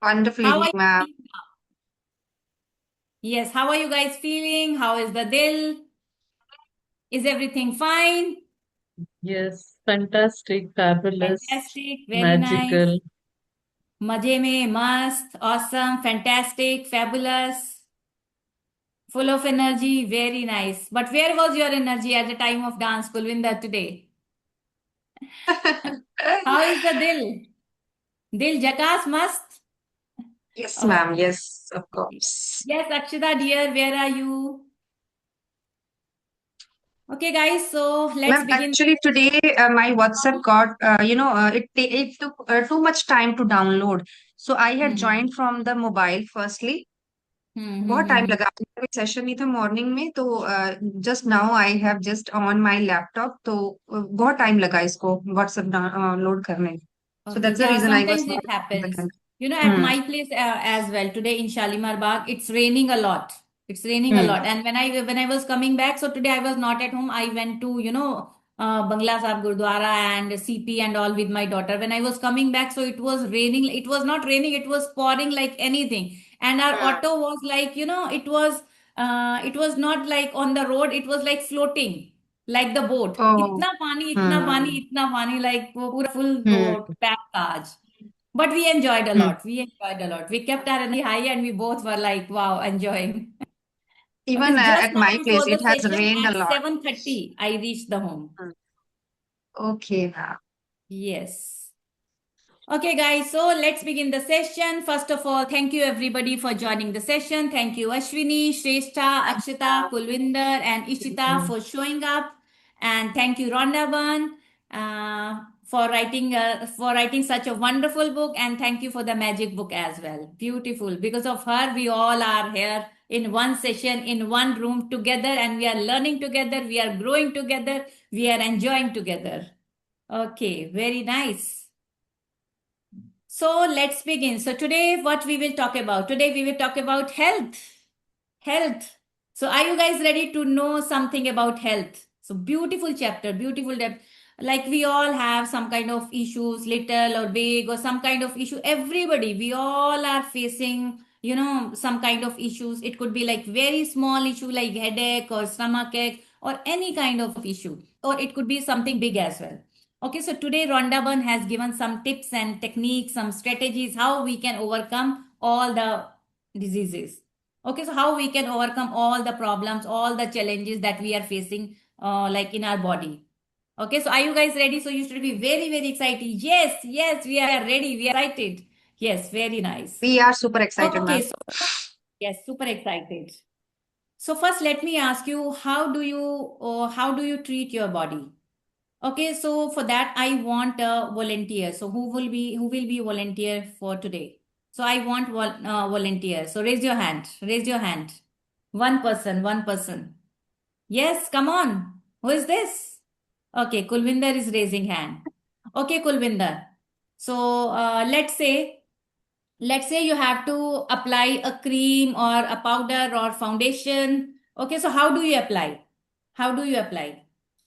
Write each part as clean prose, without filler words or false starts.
Wonderfully, How are you ma'am. feeling now? Yes, how are you guys feeling? How is the dil? Is everything fine? Yes, fantastic, fabulous, Fantastic, very nice. magical. मजे में, mast, awesome, fantastic, fabulous, full of energy, very nice. But where was your energy at the time of dance, Kulwinder, today? How is the dil? Dil jakas mast? Yes, Oh, ma'am. Yes, of course. yes, Akshita dear, where are you? Okay, guys, so let's Ma'am, begin. actually today my WhatsApp got, it took too much time to download. So I had Hmm. joined from the mobile firstly. बहुत time Hmm. लगा कोई session नहीं था morning में तो just now I have just on my laptop तो बहुत time लगा इसको व्हाट्सएप डाउनलोड करने में सो Okay, that's the yeah, reason I was sometimes it not happens. able At hmm my place as well today in Shalimar Bagh, it's raining a lot. It's raining a hmm lot. And when I was coming back, so today I was not at home. I went to Bangla Sahib Gurdwara and CP and all with my daughter. When I was coming back, so it was raining. It was not raining. It was pouring like anything. And our hmm auto was like it was not like on the road. It was like floating, like the boat. ओह इतना पानी, हम्म इतना पानी, like वो पूरा full hmm packed Taj. But we enjoyed a hmm lot. We enjoyed a lot. We kept our energy high and we both were like, wow, enjoying. Okay, even so just at now my before place the it has session rained a at lot 7:30, I reached the home. okay ma'am Yes. Okay, guys, so let's begin the session. First of all, thank you everybody for joining the session. Thank you, Ashwini, Shrestha, Akshita, Kulwinder, and Ishita for showing up. And thank you, Rhonda for writing such a wonderful book. And thank you for the magic book as well. Beautiful. Because of her, we all are here in one session, in one room together, and we are learning together, we are growing together, we are enjoying together. Okay, very nice. So let's begin. So today, what we will talk about? Today we will talk about health. Health. So are you guys ready to know something about health? So beautiful chapter, beautiful depth. Like we all have some kind of issues, little or big, or some kind of issue. Everybody, we all are facing, some kind of issues. It could be like very small issue like headache or stomach ache or any kind of issue, or it could be something big as well. Okay, so today Rhonda Byrne has given some tips and techniques, some strategies how we can overcome all the diseases. Okay, so how we can overcome all the problems, all the challenges that we are facing, like in our body. Okay, so are you guys ready? So you should be very, very excited. Yes, yes, we are ready. We are excited. Yes, very nice. we are super excited Okay, ma'am so yes, super excited. So first, let me ask you, how do you treat your body? Okay, so for that, I want a volunteer. So who will be volunteer for today? So I want volunteer. So raise your hand. Raise your hand. One person. One person. Yes, come on. Who is this? Okay, Kulvinder is raising hand. Okay, Kulvinder. So let's say you have to apply a cream or a powder or foundation. Okay, so how do you apply? How do you apply?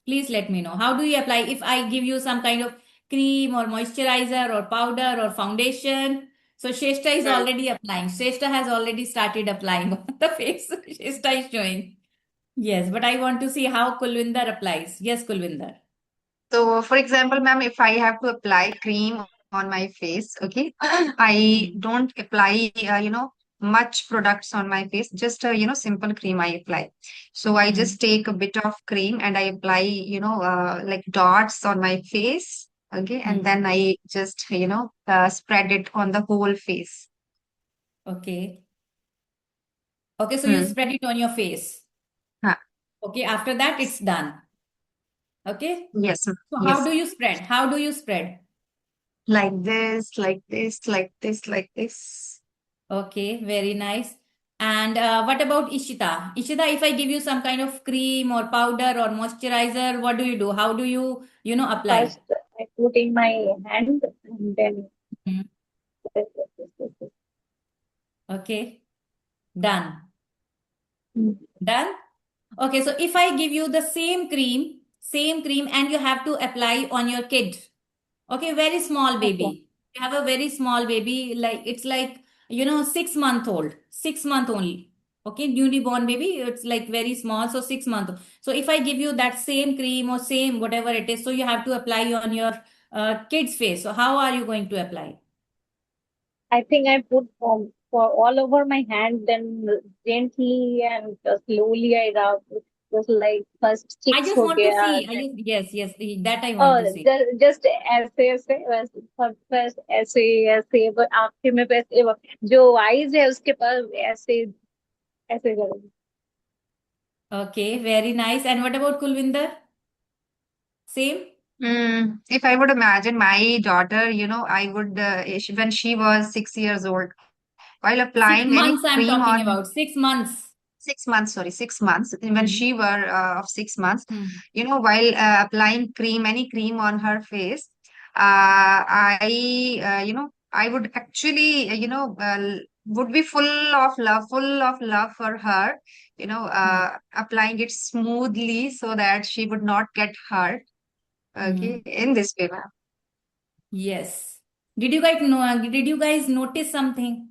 Please let me know. How do you apply? If I give you some kind of cream or moisturizer or powder or foundation. So Sheshta is Hmm. already applying. Sheshta has already started applying on the face. Sheshta is showing. Yes, but I want to see how Kulvinder applies. Yes, Kulvinder. So, for example, ma'am, if I have to apply cream on my face, okay, I Hmm. don't apply, much products on my face, just a, simple cream I apply. So I Hmm. just take a bit of cream and I apply, like dots on my face, okay, and Hmm. then I just, spread it on the whole face. Okay. Okay, so you Hmm. spread it on your face. Huh. Okay, after that it's done. Okay. Yes, So how yes. do you spread? How do you spread? Like this, like this, like this, like this. Okay, very nice. And what about Ishita? Ishita, if I give you some kind of cream or powder or moisturizer, what do you do? How do you apply? First, I put in my hand and then Mhm. this. Okay, done. Mm. Done? Okay, so if I give you the same cream, and you have to apply on your kid. Okay, very small Okay. baby. You have a very small baby, like it's like 6 month old, 6 month only. Okay, newly born baby, it's like very small, so 6 month. So if I give you that same cream or same whatever it is, so you have to apply on your kid's face. So how are you going to apply? I think I put for all over my hand, then gently and slowly I rub. It was like first I cheeks just हो want to गया, see. then Yes, yes, that I want to see. just ऐसे ऐसे first ऐसे ऐसे but आखिर में ऐसे जो eyes है उसके पास ऐसे ऐसे करो. Okay, very nice. And what about Kulvinder? Same? If I would imagine my daughter, I would, when she was 6 years old, while Six applying any months I'm cream talking on about. 6 months. 6 months, sorry, 6 months, when Hmm. she were of 6 months, Hmm. while applying cream, any cream on her face, I would actually, would be full of love for her, Hmm. applying it smoothly so that she would not get hurt. Hmm. Okay, in this way, ma'am. Yes. Did you guys notice something?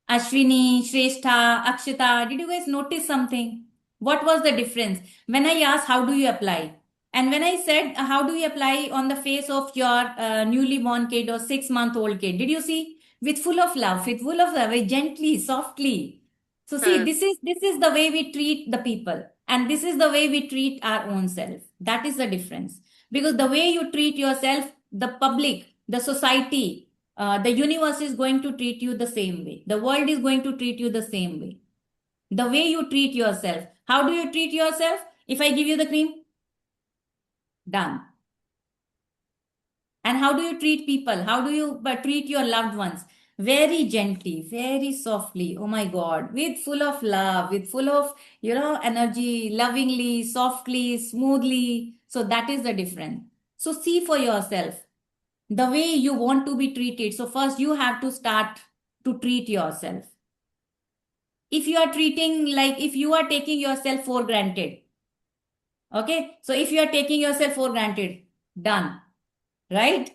Ashwini, Shrestha, Akshita, did you guys notice something? What was the difference? When I asked, how do you apply? And when I said, how do you apply on the face of your newly born kid or 6 month old kid? Did you see? With full of love, very gently, softly. So see, Hmm. this is the way we treat the people, and this is the way we treat our own self. That is the difference. Because the way you treat yourself, the public, the society, the universe is going to treat you the same way. The world is going to treat you the same way. The way you treat yourself. How do you treat yourself? If I give you the cream, done. And how do you treat people? How do you treat your loved ones? Very gently, very softly. Oh my God, with full of love, with full of, energy, lovingly, softly, smoothly. So that is the difference. So see for yourself the way you want to be treated. So first you have to start to treat yourself. If you are treating like if you are taking yourself for granted, okay? So if you are taking yourself for granted, done, right?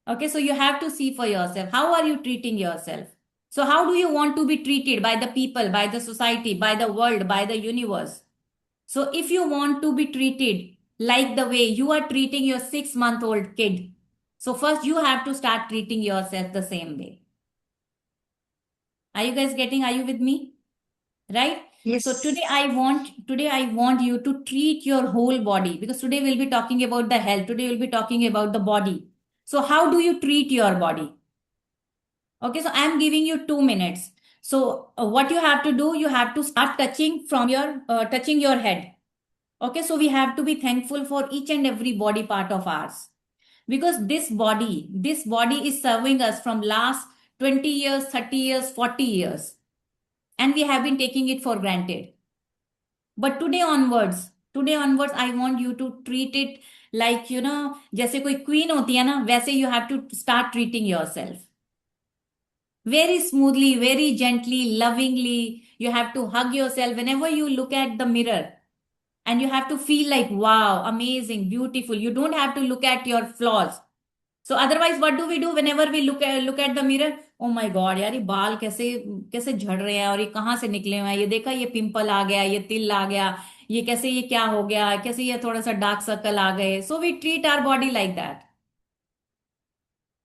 Okay, so you have to see for yourself. How are you treating yourself? So how do you want to be treated by the people, by the society, by the world, by the universe? So if you want to be treated like the way you are treating your 6 month old kid, so first you have to start treating yourself the same way. Are you guys getting? Are you with me? Right? So Yes. today I want you to treat your whole body, because today we'll be talking about the health. Today we'll be talking about the body. So how do you treat your body? Okay, so I'm giving you 2 minutes. So what you have to do, you have to start touching your head. Okay, so we have to be thankful for each and every body part of ours, because this body is serving us from last 20 years, 30 years, 40 years, and we have been taking it for granted. But today onwards I want you to treat it like, जैसे कोई queen होती है ना, वैसे you have to start treating yourself very smoothly, very gently, lovingly. You have to hug yourself whenever you look at the mirror, and you have to feel like, wow, amazing, beautiful. You don't have to look at your flaws. So otherwise what do we do whenever we look at the mirror? Oh my god यार, ये बाल कैसे कैसे झड़ रहे हैं, और ये कहाँ से निकले हुए हैं, ये देखा, ये पिंपल आ गया, ये तिल आ गया, ये कैसे, ये क्या हो गया, कैसे ये थोड़ा सा डार्क सर्कल आ गए. So we treat our body like that.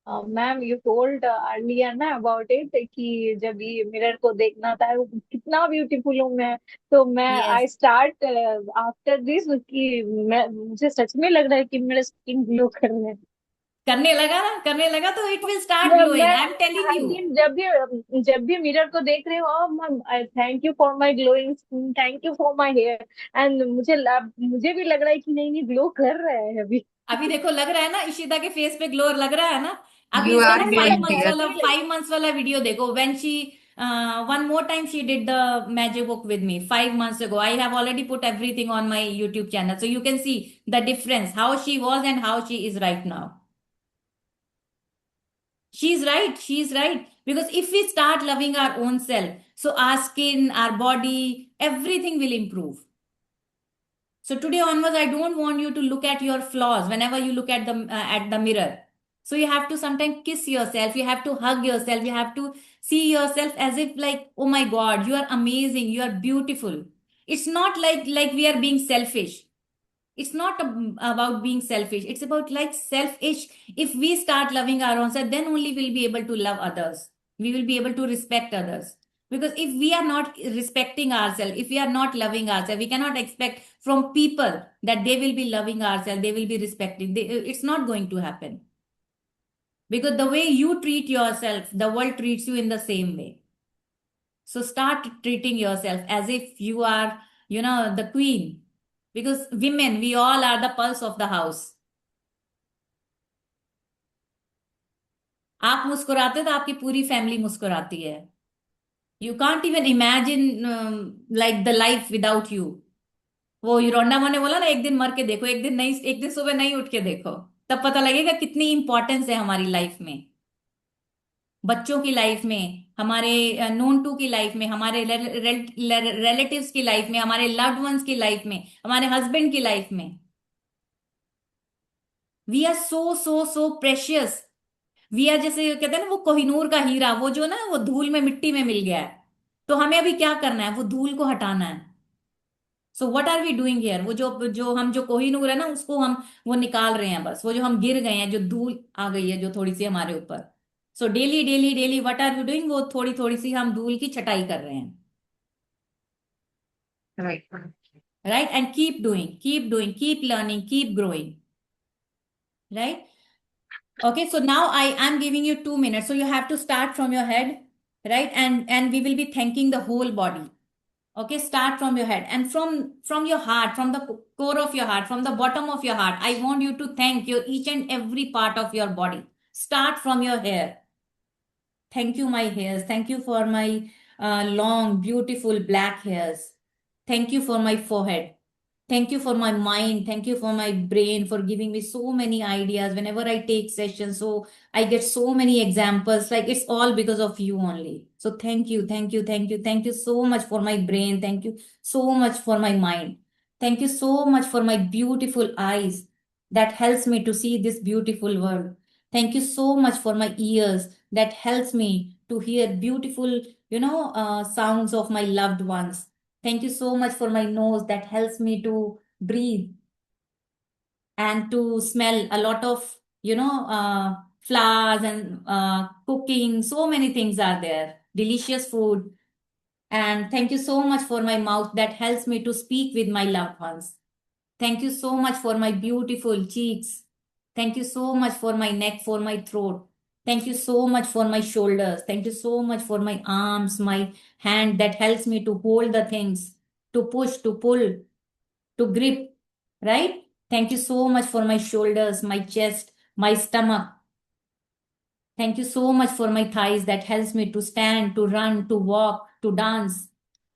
Ma'am you told earlier ना अबाउट इट कि जब ये मिरर को देखना था कितना ब्यूटीफुल हूँ मैं, तो मैं Yes. I start after this कि मुझे सच में लग रहा है कि मेरा स्किन ग्लो कर रहा है. करने लगा तो it will start मैं glowing. I'm telling I you. Mean जब भी मिरर को देख रही हूँ, ma'am thank you for my glowing skin, thank you for my hair, and मुझे भी लग रहा है कि नहीं नहीं ग्लो कर रहा है अभी. अभी देखो, लग रहा है ना, इशिता के फेस पे ग्लो लग रहा है ना. अभी You इसका are ना मुझे फाइव glowing, लगता मंथ्स है dear. वाला कि 5 months वाला वीडियो देखो. When she one more time she did the magic book with me 5 months ago. I have already put everything on my YouTube channel, so you can see the difference, how she was and how she is right now. She's right, because if we start loving our own self, so our skin, our body, everything will improve. So today onwards, I don't want you to look at your flaws whenever you look at the mirror. So you have to sometimes kiss yourself, you have to hug yourself, you have to see yourself as if like, oh my God, you are amazing, you are beautiful. It's not like we are being selfish. It's not about being selfish. It's about like selfish. If we start loving our own self, then only we'll be able to love others. We will be able to respect others. Because if we are not respecting ourselves, if we are not loving ourselves, we cannot expect from people that they will be loving ourselves, they will be respecting. It's not going to happen. Because the way you treat yourself, the world treats you in the same way. So start treating yourself as if you are, the queen. Because women, we all are the pulse of the house. आप मुस्कुराते तो आपकी पूरी family मुस्कुराती है. You can't even imagine like the life without you. वो यूरोंडा ने बोला ना, एक दिन मर के देखो, एक दिन सुबह नहीं उठ के देखो, तब पता लगेगा कितनी इंपॉर्टेंस है हमारी लाइफ में, बच्चों की लाइफ में, हमारे नोन टू की लाइफ में, हमारे रिलेटिव्स की लाइफ में, हमारे लव्ड वंस की लाइफ में, हमारे हस्बैंड की लाइफ में. We are so so so precious. We are, जैसे कहते हैं ना, वो कोहिनूर का हीरा, वो जो ना वो धूल में मिट्टी में मिल गया है. तो हमें अभी क्या करना है? वो धूल को हटाना है. So what are we doing here? वो जो कोहिनूर है ना, उसको हम वो निकाल रहे हैं बस. वो जो हम गिर गए हैं, जो धूल आ गई है जो थोड़ी सी हमारे ऊपर. So daily daily daily what are we doing? वो थोड़ी थोड़ी सी हम धूल की छटाई कर रहे हैं. Right. Right? And keep doing, keep learning, keep growing. Right? Okay, so now I am giving you 2 minutes. So you have to start from your head, right? And we will be thanking the whole body. Okay, start from your head and from your heart, from the core of your heart, from the bottom of your heart. I want you to thank your each and every part of your body. Start from your hair. Thank you, my hairs. Thank you for my long, beautiful black hairs. Thank you for my forehead. Thank you for my mind. Thank you for my brain for giving me so many ideas whenever I take sessions. So I get so many examples. Like it's all because of you only. So thank you, thank you, thank you. Thank you so much for my brain. Thank you so much for my mind. Thank you so much for my beautiful eyes that helps me to see this beautiful world. Thank you so much for my ears that helps me to hear beautiful, sounds of my loved ones. Thank you so much for my nose that helps me to breathe and to smell a lot of, flowers and cooking. So many things are there. Delicious food. And thank you so much for my mouth that helps me to speak with my loved ones. Thank you so much for my beautiful cheeks. Thank you so much for my neck, for my throat. Thank you so much for my shoulders. Thank you so much for my arms, my hand that helps me to hold the things, to push, to pull, to grip, right? Thank you so much for my shoulders, my chest, my stomach. Thank you so much for my thighs that helps me to stand, to run, to walk, to dance.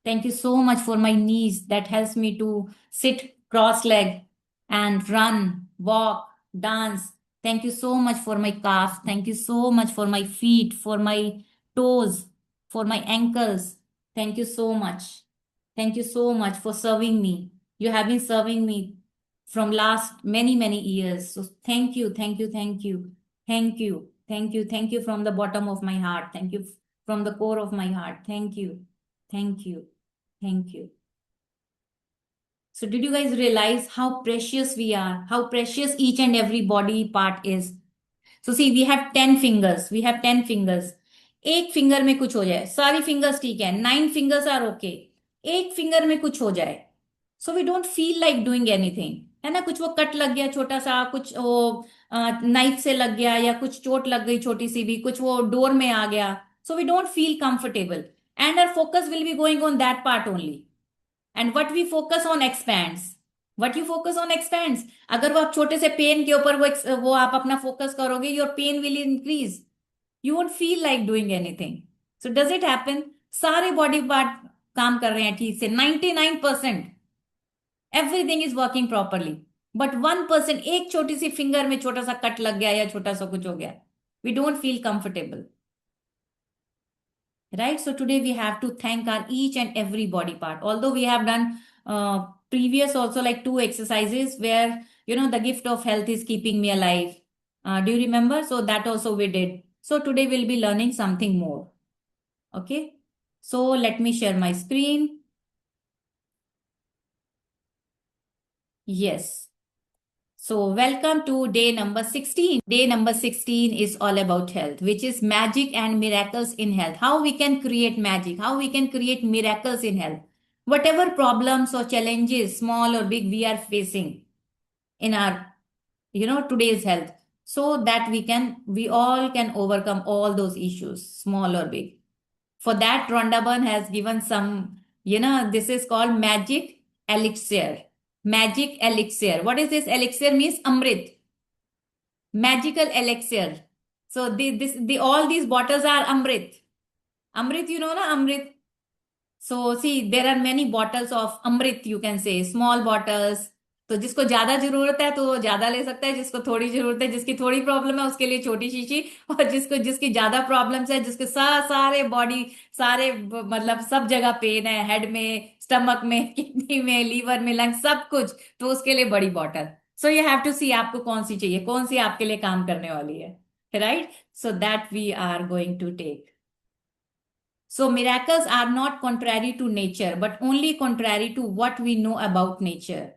Thank you so much for my knees that helps me to sit cross-legged and run, walk, dance. Thank you so much for my calf. Thank you so much for my feet, for my toes, for my ankles. Thank you so much. Thank you so much for serving me. You have been serving me from last many, many years. So thank you, thank you, thank you, thank you, thank you, thank you from the bottom of my heart. Thank you from the core of my heart. Thank you, thank you, thank you. So did you guys realize how precious we are? How precious each and every body part is? So see, we have 10 fingers. We have 10 fingers. एक finger में कुछ हो जाए, सारी fingers ठीक है, 9 fingers are okay. एक finger में कुछ हो जाए, so we don't feel like doing anything, है ना? कुछ वो कट लग गया छोटा सा, कुछ वो नाइफ से लग गया, या कुछ चोट लग गई छोटी सी भी, कुछ वो डोर में आ गया, so we don't feel comfortable and our focus will be going on that part only. And what we focus on expands. What you focus on expands. अगर वो आप छोटे से पेन के ऊपर वो आप अपना फोकस करोगे, your pain will increase. You won't feel like doing anything. So does it happen? सारे बॉडी पार्ट काम कर रहे हैं ठीक से, 99%. Everything is working properly, but 1%, एक छोटी सी फिंगर में छोटा सा कट लग गया या छोटा सा कुछ हो गया, we don't feel comfortable, right? So today we have to thank our each and every body part. Although we have done previous also like 2 exercises where the gift of health is keeping me alive, Do you remember? So that also we did. So today we'll be learning something more. Okay. So let me share my screen. Yes. So welcome to day number 16. Day number 16 is all about health, which is magic and miracles in health. How we can create magic, how we can create miracles in health. Whatever problems or challenges, small or big, we are facing in our, today's health, so that we all can overcome all those issues, small or big. For that, Rhonda Byrne has given some, this is called magic elixir. Magic elixir. What is this? Elixir means Amrit. Magical elixir. So all these bottles are Amrit. Amrit, you know, na Amrit. So see, there are many bottles of Amrit, you can say, small bottles. तो जिसको ज्यादा जरूरत है तो वो ज्यादा ले सकता है, जिसको थोड़ी जरूरत है, जिसकी थोड़ी प्रॉब्लम है उसके लिए छोटी शीशी, और जिसकी ज्यादा प्रॉब्लम्स है, जिसके सारे बॉडी, सारे मतलब सब जगह पेन है, हेड में, स्टमक में, किडनी में, लीवर में, लंग, सब कुछ, तो उसके लिए बड़ी bottle. So you have to see आपको कौन सी चाहिए, कौन सी आपके लिए काम करने वाली है, right? So that we are going to take. So miracles are not contrary to nature, but only contrary to what we know about nature.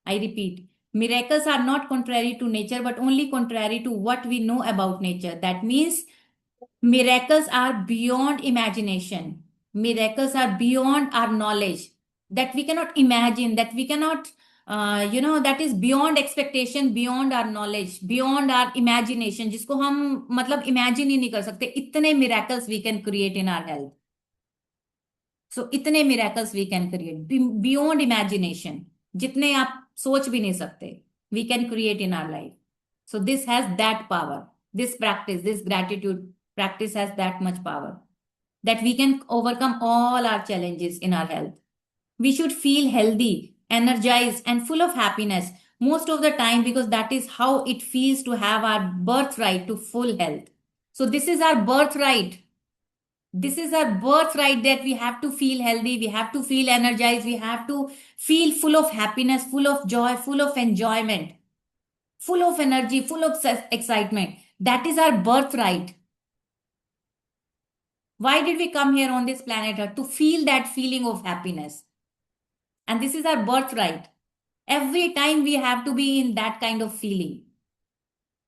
I repeat, miracles are not contrary to nature, but only contrary to what we know about nature. That means miracles are beyond imagination. Miracles are beyond our knowledge, that we cannot imagine, that we cannot, that is beyond expectation, beyond our knowledge, beyond our imagination, जिसको हम मतलब imagine ही नहीं कर सकते. इतने miracles we can create in our health. So इतने miracles we can create beyond imagination, जितने आप सोच भी नहीं सकते, we can create in our life. So this has that power. This practice, this gratitude practice has that much power, that we can overcome all our challenges in our health. We should feel healthy, energized, and full of happiness most of the time, because that is how it feels to have our birthright to full health. So this is our birthright. This is our birthright, that we have to feel healthy, we have to feel energized, we have to feel full of happiness, full of joy, full of enjoyment, full of energy, full of excitement. That is our birthright. Why did we come here on this planet Earth? To feel that feeling of happiness. And this is our birthright. Every time we have to be in that kind of feeling.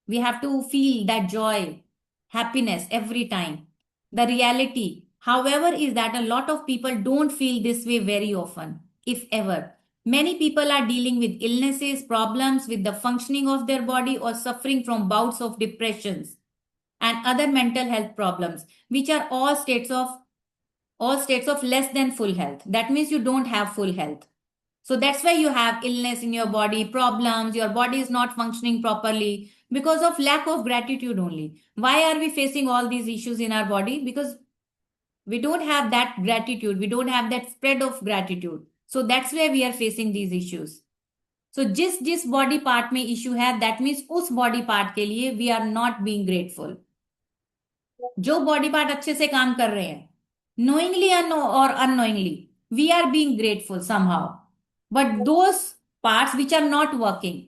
We have to feel that joy, happiness every time. The reality, however, is that a lot of people don't feel this way very often, if ever. Many people are dealing with illnesses, problems with the functioning of their body, or suffering from bouts of depressions and other mental health problems, which are all states of less than full health. That means you don't have full health. So that's why you have illness in your body, problems, your body is not functioning properly because of lack of gratitude only. Why are we facing all these issues in our body? Because we don't have that gratitude. We don't have that spread of gratitude. So that's why we are facing these issues. So जिस body part में issue है, that means उस body part के लिए we are not being grateful. जो body part अच्छे से काम कर रहे हैं, knowingly or unknowingly, we are being grateful somehow. But those parts which are not working,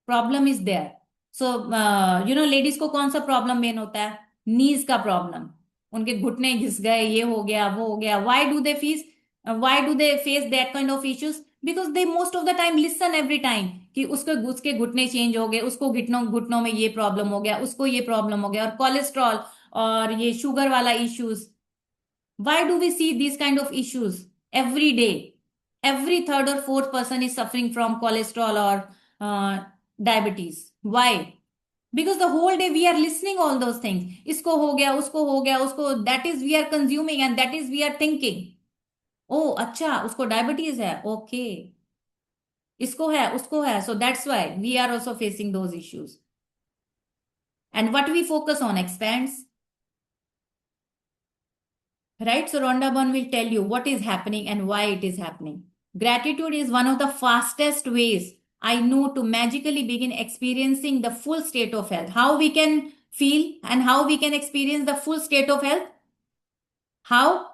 problem is there. So, ladies को कौन सा problem main होता है? Knees का problem. उनके घुटने घिस गए, ये हो गया, वो हो गया. Why do they face that kind of issues? Because they most of the time listen every time कि उसके घुटने चेंज हो गए, उसको घुटनों में ये प्रॉब्लम हो गया, उसको ये प्रॉब्लम हो गया, और कोलेस्ट्रॉल और ये शुगर वाला issues. Why do we see these kind of issues every day? Every third or fourth person is suffering from cholesterol or diabetes. Why? Because the whole day we are listening all those things. Isko ho gaya, usko ho gaya, usko, that is we are consuming, and that is we are thinking. Oh, acha, usko diabetes hai. Okay. Isko hai, usko hai. So that's why we are also facing those issues. And what we focus on expands. Right? So Rhonda Byrne will tell you what is happening and why it is happening. Gratitude is one of the fastest ways I know to magically begin experiencing the full state of health. How we can feel and how we can experience the full state of health? How?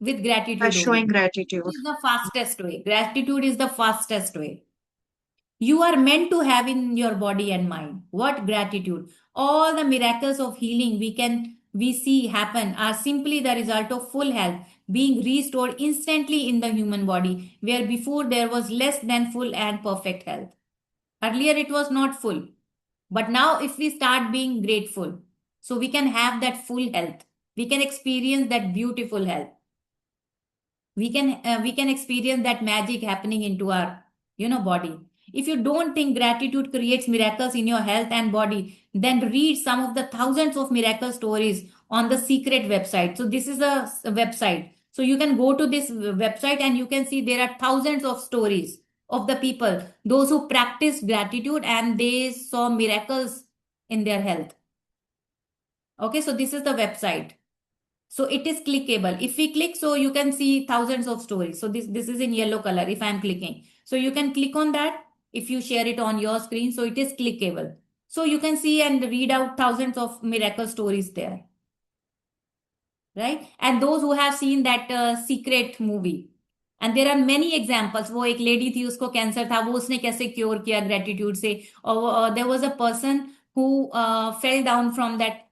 With gratitude. By showing only. gratitude. This is the fastest way. Gratitude is the fastest way. you are meant to have in your body and mind. What gratitude! All the miracles of healing we see happen are simply the result of full health being restored instantly in the human body, where before there was less than full and perfect health. Earlier it was not full, but now if we start being grateful, so we can have that full health. We can experience that beautiful health. We can experience that magic happening into our body. If you don't think gratitude creates miracles in your health and body, then read some of the thousands of miracle stories on the secret website. So this is a website, so you can go to this website and you can see there are thousands of stories of the people, those who practiced gratitude and they saw miracles in their health. Okay, so this is the website. So it is clickable. If we click, so you can see thousands of stories. So this is in yellow color if I'm clicking. So you can click on that if you share it on your screen. So it is clickable. So you can see and read out thousands of miracle stories there. Right? And those who have seen that secret movie. And there are many examples. वो एक lady थी, उसको cancer था, वो उसने कैसे cure किया gratitude से. और there was a person who fell down from that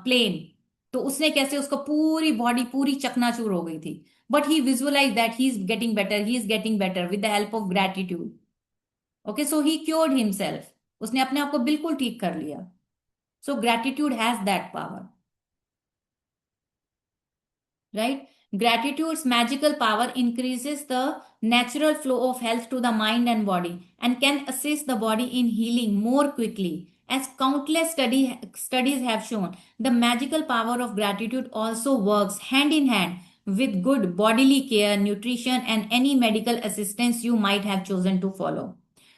plane. तो उसने कैसे उसको पूरी बॉडी पूरी चकनाचूर हो गई थी. But he visualize that he is getting better, he is getting better with the help of gratitude. Okay, so he cured himself. उसने अपने आप को बिल्कुल ठीक कर लिया. So gratitude has that power. Right? Gratitude's magical power increases the natural flow of health to the mind and body and can assist the body in healing more quickly. As countless studies have shown, the magical power of gratitude also works hand in hand with good bodily care, nutrition, and any medical assistance you might have chosen to follow.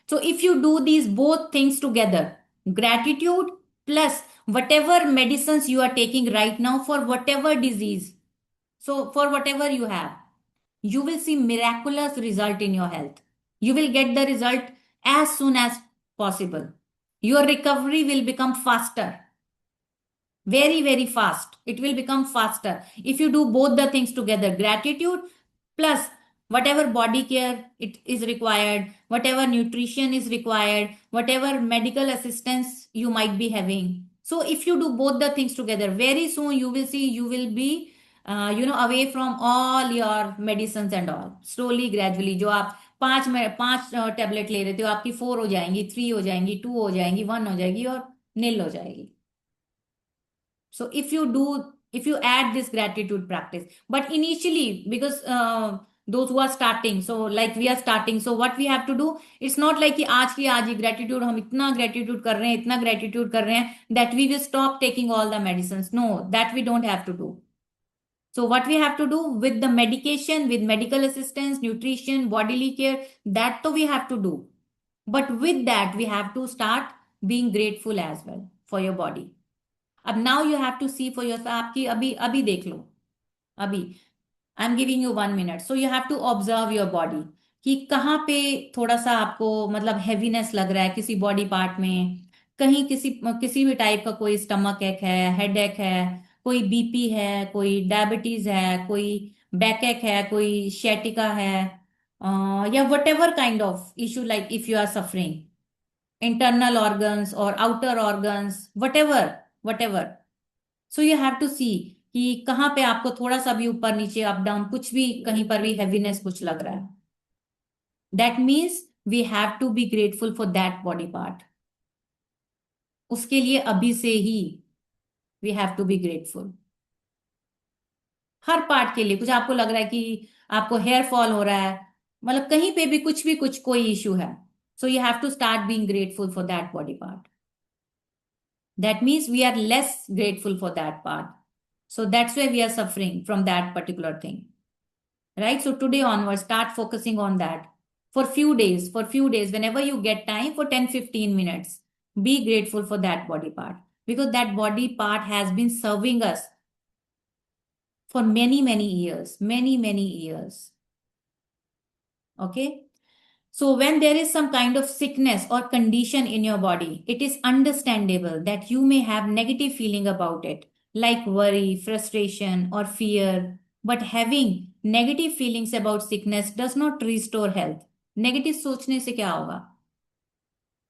So, if you do these both things together, gratitude plus whatever medicines you are taking right now for whatever disease, so for whatever you have, you will see miraculous result in your health. You will get the result as soon as possible. Your recovery will become faster. Very, very fast. It will become faster. If you do both the things together, gratitude plus whatever body care it is required, whatever nutrition is required, whatever medical assistance you might be having. So if you do both the things together, very soon you will see you will be away from all your medicines and all. Slowly, gradually, जो आप पांच tablet ले रहे थे आपकी 4 हो जाएंगी, 3 हो जाएंगी, 2 हो जाएंगी, 1 हो जाएगी और nil हो जाएगी. So if you add this gratitude practice, but initially, because those who are starting, so like we are starting, so what we have to do, it's not like कि आज की आज ही gratitude हम इतना gratitude कर रहे हैं, इतना gratitude कर रहे हैं that we will stop taking all the medicines. No, that we don't have to do. So what we have to do with the medication, with medical assistance, nutrition, bodily care, that तो we have to do. But with that, we have to start being grateful as well for your body. अब now you have to see for yourself. आपकी अभी देख लो. अभी I'm giving you 1 minute. So you have to observe your body कि कहाँ पे थोड़ा सा आपको मतलब heaviness लग रहा है किसी body part में, कहीं किसी भी टाइप का कोई stomach ache है, headache है, कोई बीपी है, कोई डायबिटीज है, कोई बैक एक है, कोई शेटिका है, या whatever kind of issue, like if you are suffering internal organs or outer organs, whatever. So you have to see कि कहाँ पे आपको थोड़ा सा भी ऊपर नीचे अप डाउन कुछ भी कहीं पर भी heaviness कुछ लग रहा है. That means we have to be grateful for that body part. उसके लिए अभी से ही we have to be grateful. Her part के लिए कुछ आपको लग रहा है कि आपको हेयर फॉल हो रहा है, मतलब कहीं पे भी कुछ कोई इश्यू है, so you have to start being grateful for that body part. That means we are less grateful for that part, so that's why we are suffering from that particular thing, right? So today onwards, start focusing on that for few days, whenever you get time, for 10-15 minutes, be grateful for that body part, because that body part has been serving us for many years. Okay. So when there is some kind of sickness or condition in your body, it is understandable that you may have negative feeling about it, like worry, frustration, or fear. But having negative feelings about sickness does not restore health. Negative सोचने से क्या होगा?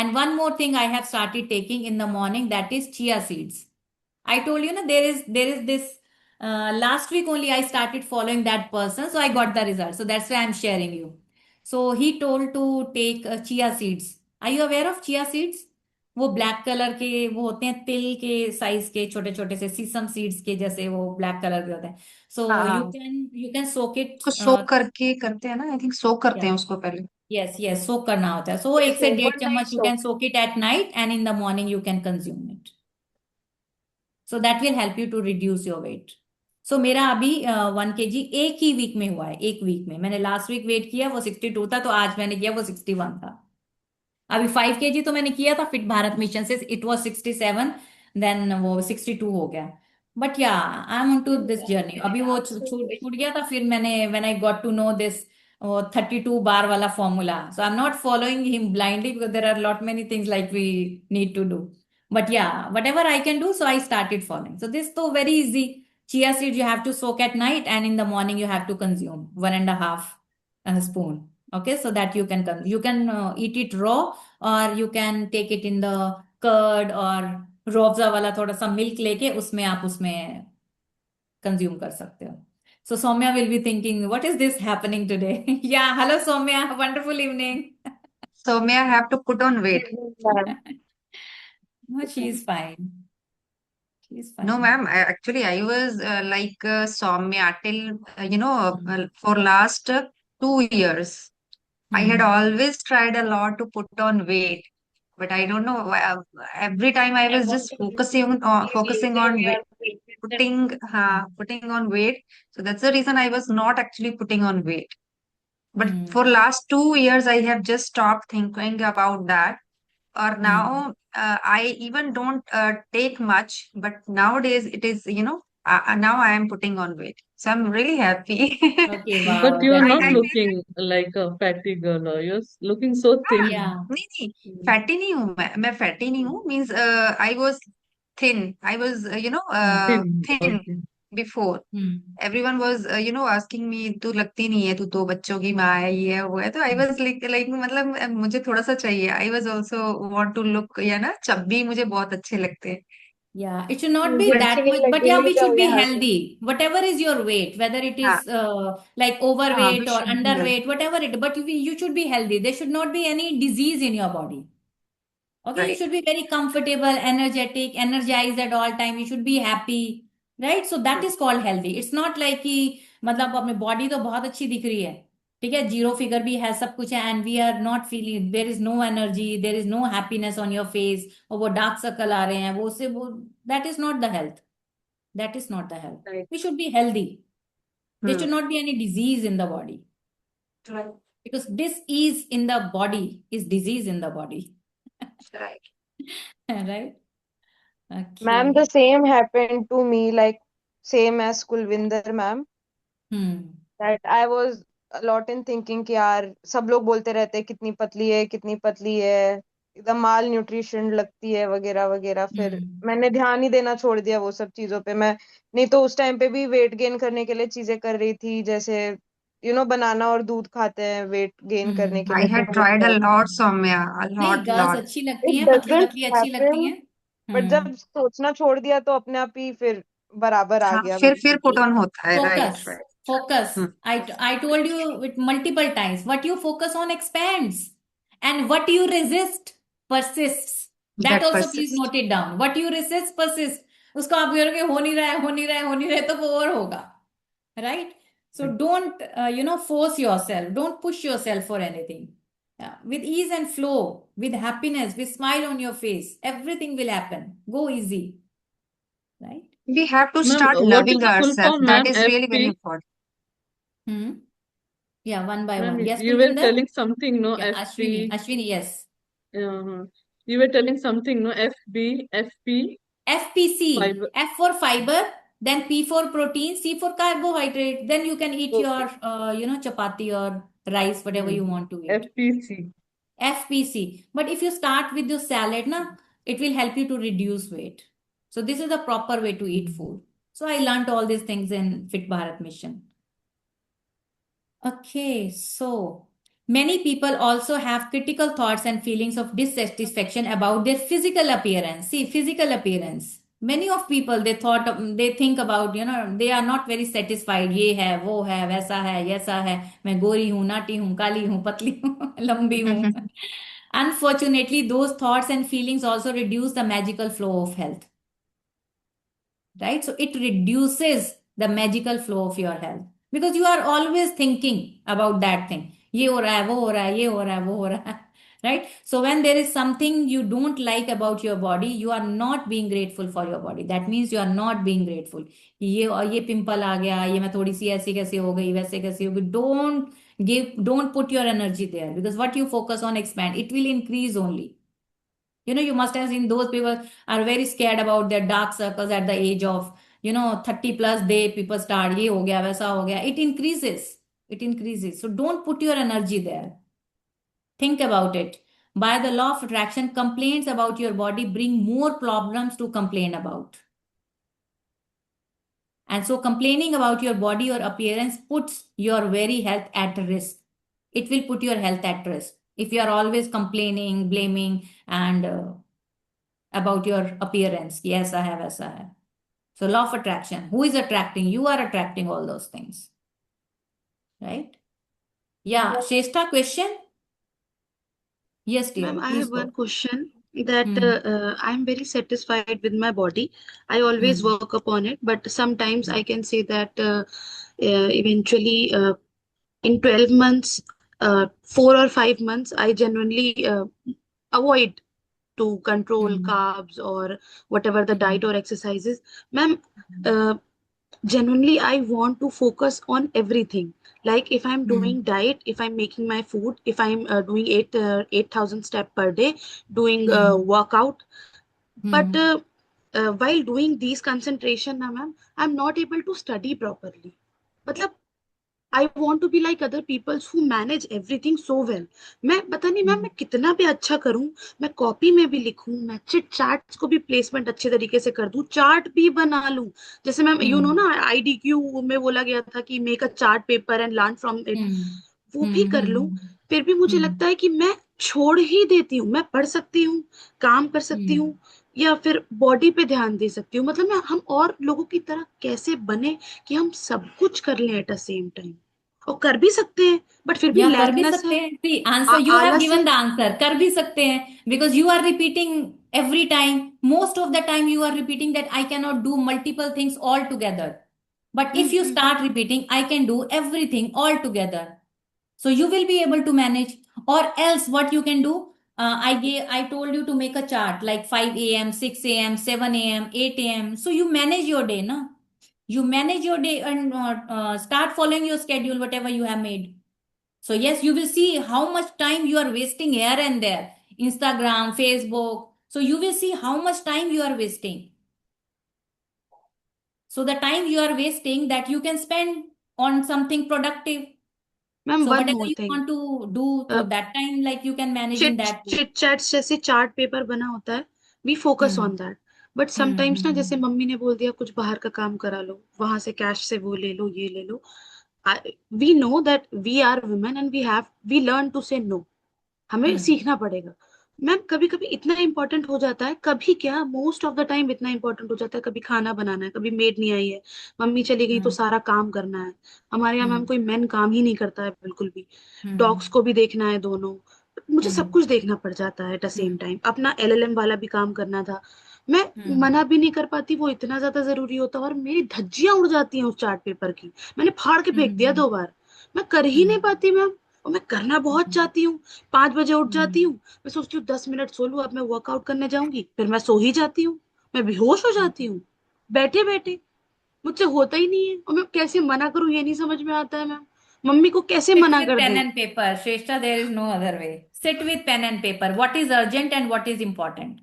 And one more thing I have started taking in the morning, that is chia seeds. I told you, na, there is this last week only I started following that person, so I got the result. So that's why I'm sharing you. So he told to take chia seeds. Are you aware of chia seeds? वो black colour के वो होते हैं, तिल के size के, छोटे छोटे से सीसम सीड्स के जैसे, वो ब्लैक कलर के होते हैं. सो हाँ यू हाँ, can you can soak it. उसको सोक करके करते हैं ना, आई थिंक सोक करते या, हैं उसको पहले. यस यस, सोक करना होता है. सो Yes, एक से yes, डेढ़ overnight चम्मच you soak. Can soak it at night, and in the morning you can consume it. So that will help you to reduce your weight. So मेरा अभी 1 kg एक ही वीक में हुआ है. एक वीक में मैंने लास्ट वीक वेट किया, वो 62 था, तो आज मैंने किया वो 61 था. अभी 5 kg तो मैंने किया था फिट भारत मिशन से, इट वॉज 67, देन वो 62 हो गया. But yeah, I am on to this journey. अभी वो छूट छूट गया था, फिर मैंने when I got to know this 32 बार वाला formula, so I am not following him blindly, because there are lot many things like we need to do. But yeah, whatever I can do, so I started following. So this is very easy. Chia seeds you have to soak at night, and in the morning you have to consume 1.5 spoon. Okay, so that you can eat it raw, or you can take it in the curd, or रोअफ़ज़ा वाला थोड़ा सा milk लेके उसमें आप उसमें consume कर सकते हो. So Soumya will be thinking, what is this happening today? Yeah, hello Soumya, wonderful evening. So may I have to put on weight? Ma'am. No, she is fine. She is No, fine. ma'am. Actually, I was like Soumya till Hmm. for last 2 years. I had Hmm. always tried a lot to put on weight, but I don't know. Every time I was just focusing on weight, putting on weight. So that's the reason I was not actually putting on weight. But Hmm. for last 2 years, I have just stopped thinking about that. Or Hmm. now, I even don't take much, but nowadays it is, now I am putting on weight. So I'm really happy. Okay, But wow, you're that's not I great. feel looking like a fatty girl, or you're looking so हाँ, thin. Yeah. नहीं नहीं, Mm. Fatty नहीं हूँ मैं fatty नहीं हूँ. Means I was thin. I was Hmm. Thin, thin okay. Before. Hmm. Everyone was asking me, तू लगती नहीं है, तू तो बच्चों की माँ है, ये है वो है. तो आई वाज लाइक मतलब मुझे थोड़ा सा चाहिए. I was also want to look, chubby मुझे बहुत अच्छे लगते हैं. Yeah, it should not be मुझे अच्छी that नहीं much, but लगती, yeah, नहीं we जाओ should be यहाँ से. healthy. Whatever is your weight, whether it हाँ is like हाँ, we overweight or should be underweight, whatever it, but you should be healthy. There should not be any disease in your body. Okay, you right. should be very comfortable, energetic, energized at all time. You should be happy, right? So that is called healthy. It's not like कि मतलब अपने body तो बहुत अच्छी दिख रही है, ठीक है, जीरो फिगर भी है, सब कुछ है, and we are not feeling, there is no energy, there is no happiness on your face, और वो डार्क सर्कल आ रहे हैं, वो that is not the health. That is not the health. Right. We should be healthy. There should hmm. not be any disease in the body, because dis-ease in the body is disease in the body. Right. Right? Ma'am, the Okay. same happened to me, like same as Kulvinder ma'am. Hmm. That I was a lot in thinking कि यार सब लोग बोलते रहते हैं कितनी पतली है, एकदम माल न्यूट्रिशन लगती है वगैरह वगैरह. फिर Hmm. मैंने ध्यान ही देना छोड़ दिया वो सब चीजों पे. मैं नहीं तो उस टाइम पे भी वेट गेन करने के लिए चीजें कर रही थी, जैसे बनाना और दूध खाते हैं वेट गेन Hmm. करने के आई लिए, तो हैड वो ट्राइड अ सब. लॉट सौम्या, अ नहीं, लॉट गर्ल्स लॉट. अच्छी लगती इट हैं, पतली डजंट पतली अच्छी लगती हैपन. हैं. बट हम्म. जब सोचना छोड़ दिया तो अपने आप ही फिर बराबर आ हाँ, गया फिर बिल्कुल. पुट ऑन होता है. Right Focus. Right. Focus. Hmm. I told you it multiple times. What you focus on expands, and what you resist persists. That that also please persist. note it down. What you resist persists. उसको आप बोलोगे हो नहीं रहा है, हो नहीं रहा है, हो नहीं रहा है, तो वो और होगा. Right? So don't force yourself. Don't push yourself for anything. Yeah. With ease and flow, with happiness, with smile on your face, everything will happen. Go easy. Right? We have to Ma'am, start what is loving the full ourselves. form, That ma'am? is really very FP? important. Hmm. Yeah, one by Ma'am, one. Yes, you were Kulvinder? telling something, no? Yeah, Ashwini. FP. Ashwini, yes. You were telling something, no? FB, FP, FPC. fiber. F for fiber, then P for protein, C for carbohydrate. Then you can eat Okay. your, chapati or rice, whatever you want to eat. FPC. FPC. But if you start with your salad, na, it will help you to reduce weight. So this is the proper way to eat food. So I learned all these things in Fit Bharat Mission. Okay, so Many people also have critical thoughts and feelings of dissatisfaction about their physical appearance. See, physical appearance. Many of people they think about, they are not very satisfied. ये है, वो है, वैसा है, ऐसा है. मैं गोरी हूँ, नाटी हूँ, काली हूँ, पतली हूँ, लंबी हूँ. Unfortunately, those thoughts and feelings also reduce the magical flow of health. Right? So it reduces the magical flow of your health because you are always thinking about that thing. ये हो रहा है, वो हो रहा है, ये हो रहा है, वो हो रहा है. Right? So when there is something you don't like about your body, you are not being grateful for your body. That means you are not being grateful. ये पिंपल आ गया, ये मैं थोड़ी सी ऐसी कैसे हो गई, वैसे कैसे हो गई. Don't put your energy there because what you focus on expand. It will increase only. You must have seen those people are very scared about their dark circles at the age of 30 plus. They people start ye ho gaya, वैसा हो गया. It increases. So don't put your energy there. Think about it. By the law of attraction, complaints about your body bring more problems to complain about. And so complaining about your body or appearance puts your very health at risk. It will put your health at risk if you are always complaining, blaming, and about your appearance. Yes, I have, yes, I have. So, law of attraction. Who is attracting? You are attracting all those things. Right? Yeah. Shrestha, question? Yes, dear. Ma'am, I Please have one go. question that Hmm. I'm very satisfied with my body. I always Hmm. work upon it, but sometimes I can say that eventually in 12 months, 4 or 5 months, I genuinely avoid to control Hmm. carbs or whatever the Hmm. diet or exercises. Ma'am, uh, genuinely I want to focus on everything. Like if I'm Hmm. doing diet, if I'm making my food, if I'm doing 8,000 steps per day, doing Hmm. workout, but Hmm. while doing these concentration na ma'am, I'm not able to study properly. मतलब I want to be like other peoples who manage everything so well. मैं पता नहीं ma'am, मैं कितना भी अच्छा करूं, मैं कॉपी में भी लिखूं, मैं चिट चैट्स को भी प्लेसमेंट अच्छे तरीके से कर दूं, चार्ट भी बना लूं. जैसे मैम यू नो Hmm. ना आईडीक्यू में बोला गया था कि make a chart paper and learn from it, Hmm. वो भी Hmm. कर लूं. Hmm. फिर भी मुझे Hmm. लगता है कि मैं छोड़ ही देती हूँ. मैं पढ़ सकती हूँ, काम कर सकती Hmm. हूँ, या फिर बॉडी पे ध्यान दे सकती हूँ. मतलब मैं हम और लोगों की तरह कैसे बने कि हम सब कुछ कर लें एट द सेम टाइम. और कर भी सकते हैं, बट फिर भी या कर भी लैकनेस सकते है, हैं. See answer you have also given है. The answer. कर भी सकते हैं because you are repeating every time. Most of the time you are repeating that I cannot do multiple things all together. But if you hmm. start repeating I can do everything all together, so you will be able to manage. Or else what you can do, I told you to make a chart like 5 a.m., 6 a.m., 7 a.m., 8 a.m. So you manage your day, na? You manage your day and start following your schedule whatever you have made. So yes, you will see how much time you are wasting here and there. Instagram, Facebook. So you will see how much time you are wasting. So the time you are wasting that you can spend on something productive. Ma'am So one whatever more you thing, want to do, so that time like you can manage in chit that way. Chit chats जैसे chart paper बना होता है, we focus Hmm. On that. But Hmm. Sometimes ना, जैसे Hmm. Mummy ने बोल दिया कुछ बाहर का काम करा लो, वहां से कैश से वो ले लो, ये ले लो. We know that we are women and we learn to say no. हमें Hmm. सीखना पड़ेगा. मैम कभी कभी इतना इंपॉर्टेंट हो जाता है, कभी क्या मोस्ट ऑफ द टाइम इतना इंपॉर्टेंट हो जाता है, कभी खाना बनाना है, कभी मेड नहीं आई है, मम्मी चली गई तो Hmm. सारा काम करना है. हमारे यहाँ मैम Hmm. कोई मेन काम ही नहीं करता है बिल्कुल भी. Dogs Hmm. को भी देखना है दोनों. मुझे सब Hmm. कुछ देखना पड़ जाता है at the same Hmm. Time. अपना एलएलएम वाला भी काम करना था. मैं Hmm. मना भी नहीं कर पाती, वो इतना ज्यादा जरूरी होता है, और मेरी धज्जियां उड़ जाती हैं उस चार्ट पेपर की. मैंने फाड़ के फेंक दिया Hmm. 2 बार. मैं कर ही नहीं Hmm. पाती मैम. और मैं करना बहुत Hmm. चाहती हूँ. 5 बजे उठ जाती Hmm. हूँ. मैं सोचती हूँ 10 मिनट सो लूँ, अब मैं वर्कआउट करने जाऊंगी, फिर मैं सो ही जाती हूँ. मैं बेहोश हो जाती हूँ बैठे बैठे. मुझसे होता ही नहीं है, और मैं कैसे मना करूँ ये नहीं समझ में आता है मैम. मम्मी को कैसे Sit मना with कर pen दूं. and paper. Shrestha, there is no other way. Sit with pen and paper. What is urgent and what is important?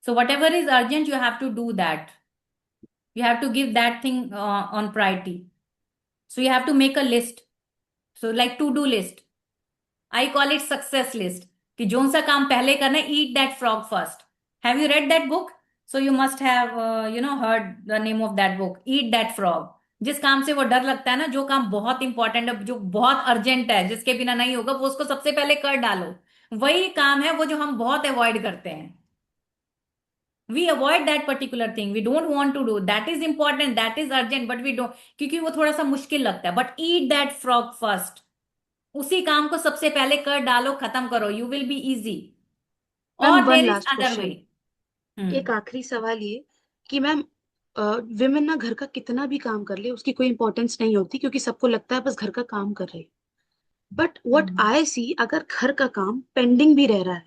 So, whatever is urgent, you have to do that. You have to give that thing on priority. So, you have to make a list. So, like to do list. I call it success list. कि zone सा काम पहले करना है, eat that frog first. Have you read that book? So, you must have, heard the name of that book, Eat That Frog. जिस काम से वो डर लगता है ना, जो काम बहुत इंपॉर्टेंट है, जो बहुत अर्जेंट है, जिसके बिना नहीं होगा, वो उसको सबसे पहले कर डालो। वही काम है वो जो हम बहुत अवॉइड करते हैं। We avoid that particular thing, we don't want to do that, is important, that is urgent, but we don't, क्योंकि वो थोड़ा सा मुश्किल लगता है। But eat that frog first, उसी काम को सबसे पहले कर डालो, खत्म करो, you will be easy. Ma'am और one there is last other way. Question, एक आखिरी सवाल ये कि मैम विमेन ना घर का कितना भी काम कर ले उसकी कोई इंपॉर्टेंस नहीं होती, क्योंकि सबको लगता है बस घर का काम कर रही। बट व्हाट आई सी, अगर घर का काम पेंडिंग भी रह रहा है,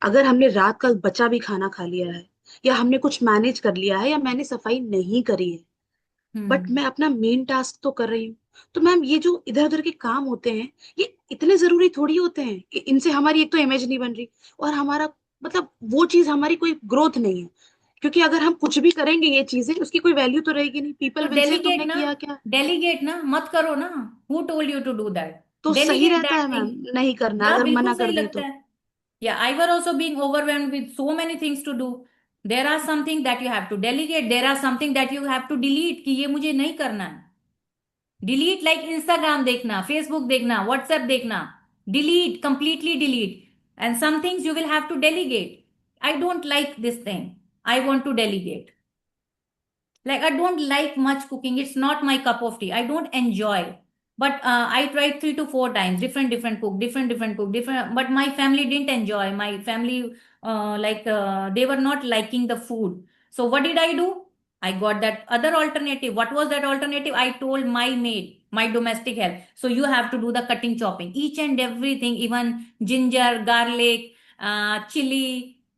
अगर हमने रात का बचा भी खाना खा लिया है, या हमने कुछ मैनेज कर लिया है, या मैंने सफाई नहीं करी है, बट मैं अपना मेन टास्क तो कर रही हूँ, तो मैम ये जो इधर उधर के काम होते हैं, ये इतने जरूरी थोड़ी होते हैं कि इनसे हमारी एक तो इमेज नहीं बन रही, और हमारा मतलब वो चीज हमारी कोई ग्रोथ नहीं है। क्योंकि अगर हम कुछ भी करेंगे ये चीजें, उसकी कोई वैल्यू तो रहेगी नहीं, तो पीपल विल से डेलीगेट तुमने ना, किया क्या। डेलीगेट ना, मत करो ना। Who told you to do that? तो सही डेलीगेट रहता दैट है मैम थिंग। नहीं करना, या अगर बिल्कुल मना सही कर दें लगता तो। है। या I were also being overwhelmed with so many things to do. There are something that you have to delegate, there are something that you have to delete, कि ये मुझे नहीं करना है। डिलीट, लाइक इंस्टाग्राम देखना, फेसबुक देखना, WhatsApp देखना, delete, completely delete. And some things you will have to delegate. I don't like this thing, I want to delegate. Like, I don't like much cooking. It's not my cup of tea. I don't enjoy. But I tried 3 to 4 times, different cook, different cook, different. But my family didn't enjoy. My family, they were not liking the food. So what did I do? I got that other alternative. What was that alternative? I told my maid, my domestic help. So you have to do the cutting, chopping, each and everything, even ginger, garlic, chili,